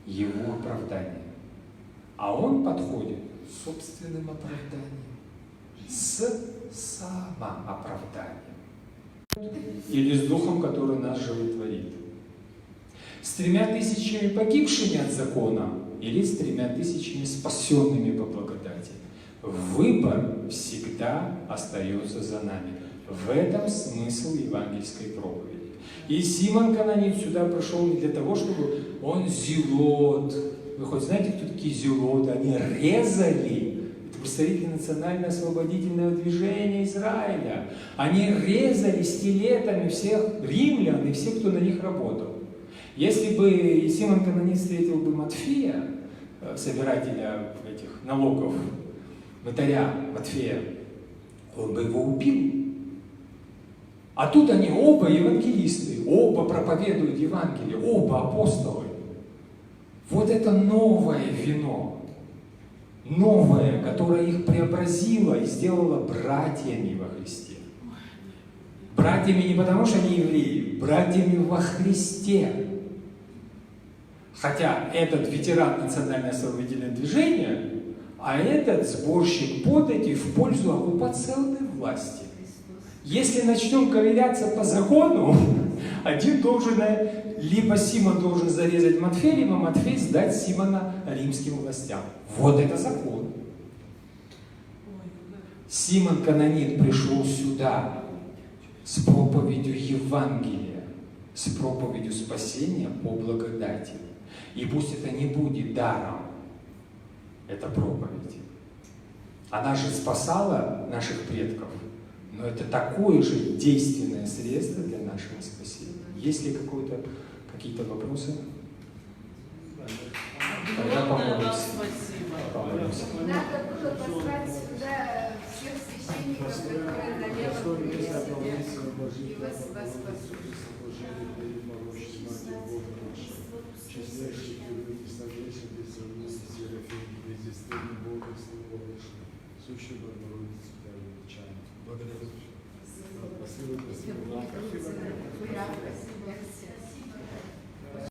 его оправдания. А он подходит с собственным оправданием, с самооправданием. Или с духом, который нас животворит. С 3000 погибшими от закона или с 3000 спасенными по благодати. Выбор всегда остается за нами. В этом смысл евангельской проповеди. И Симон Канонит сюда пришел не для того, чтобы он зелот. Вы хоть знаете, кто такие зелоты? Они резали. Это представители национально-освободительного движения Израиля. Они резали стилетами всех римлян и всех, кто на них работал. Если бы Симон Канонит встретил бы Матфея, собирателя этих налогов, мытаря Матфея, он бы его убил. А тут они оба евангелисты, оба проповедуют Евангелие, оба апостолы. Вот это новое вино, новое, которое их преобразило и сделало братьями во Христе. Братьями не потому, что они евреи, братьями во Христе. Хотя этот ветеран национально-освободительного движения, а этот сборщик податей в пользу оккупационной власти. Если начнем ковыряться по закону, один должен, либо Симон должен зарезать Матфея, либо Матфей сдать Симона римским властям. Вот это закон. Симон Канонит пришел сюда с проповедью Евангелия, с проповедью спасения по благодати. И пусть это не будет даром, эта проповедь. Она же спасала наших предков. Но это такое же действенное средство для нашего спасения. Есть ли какие-то вопросы? Тогда помолимся. Надо было послать сюда всех священников, которые налево и вас послушать. Благодарю. Спасибо.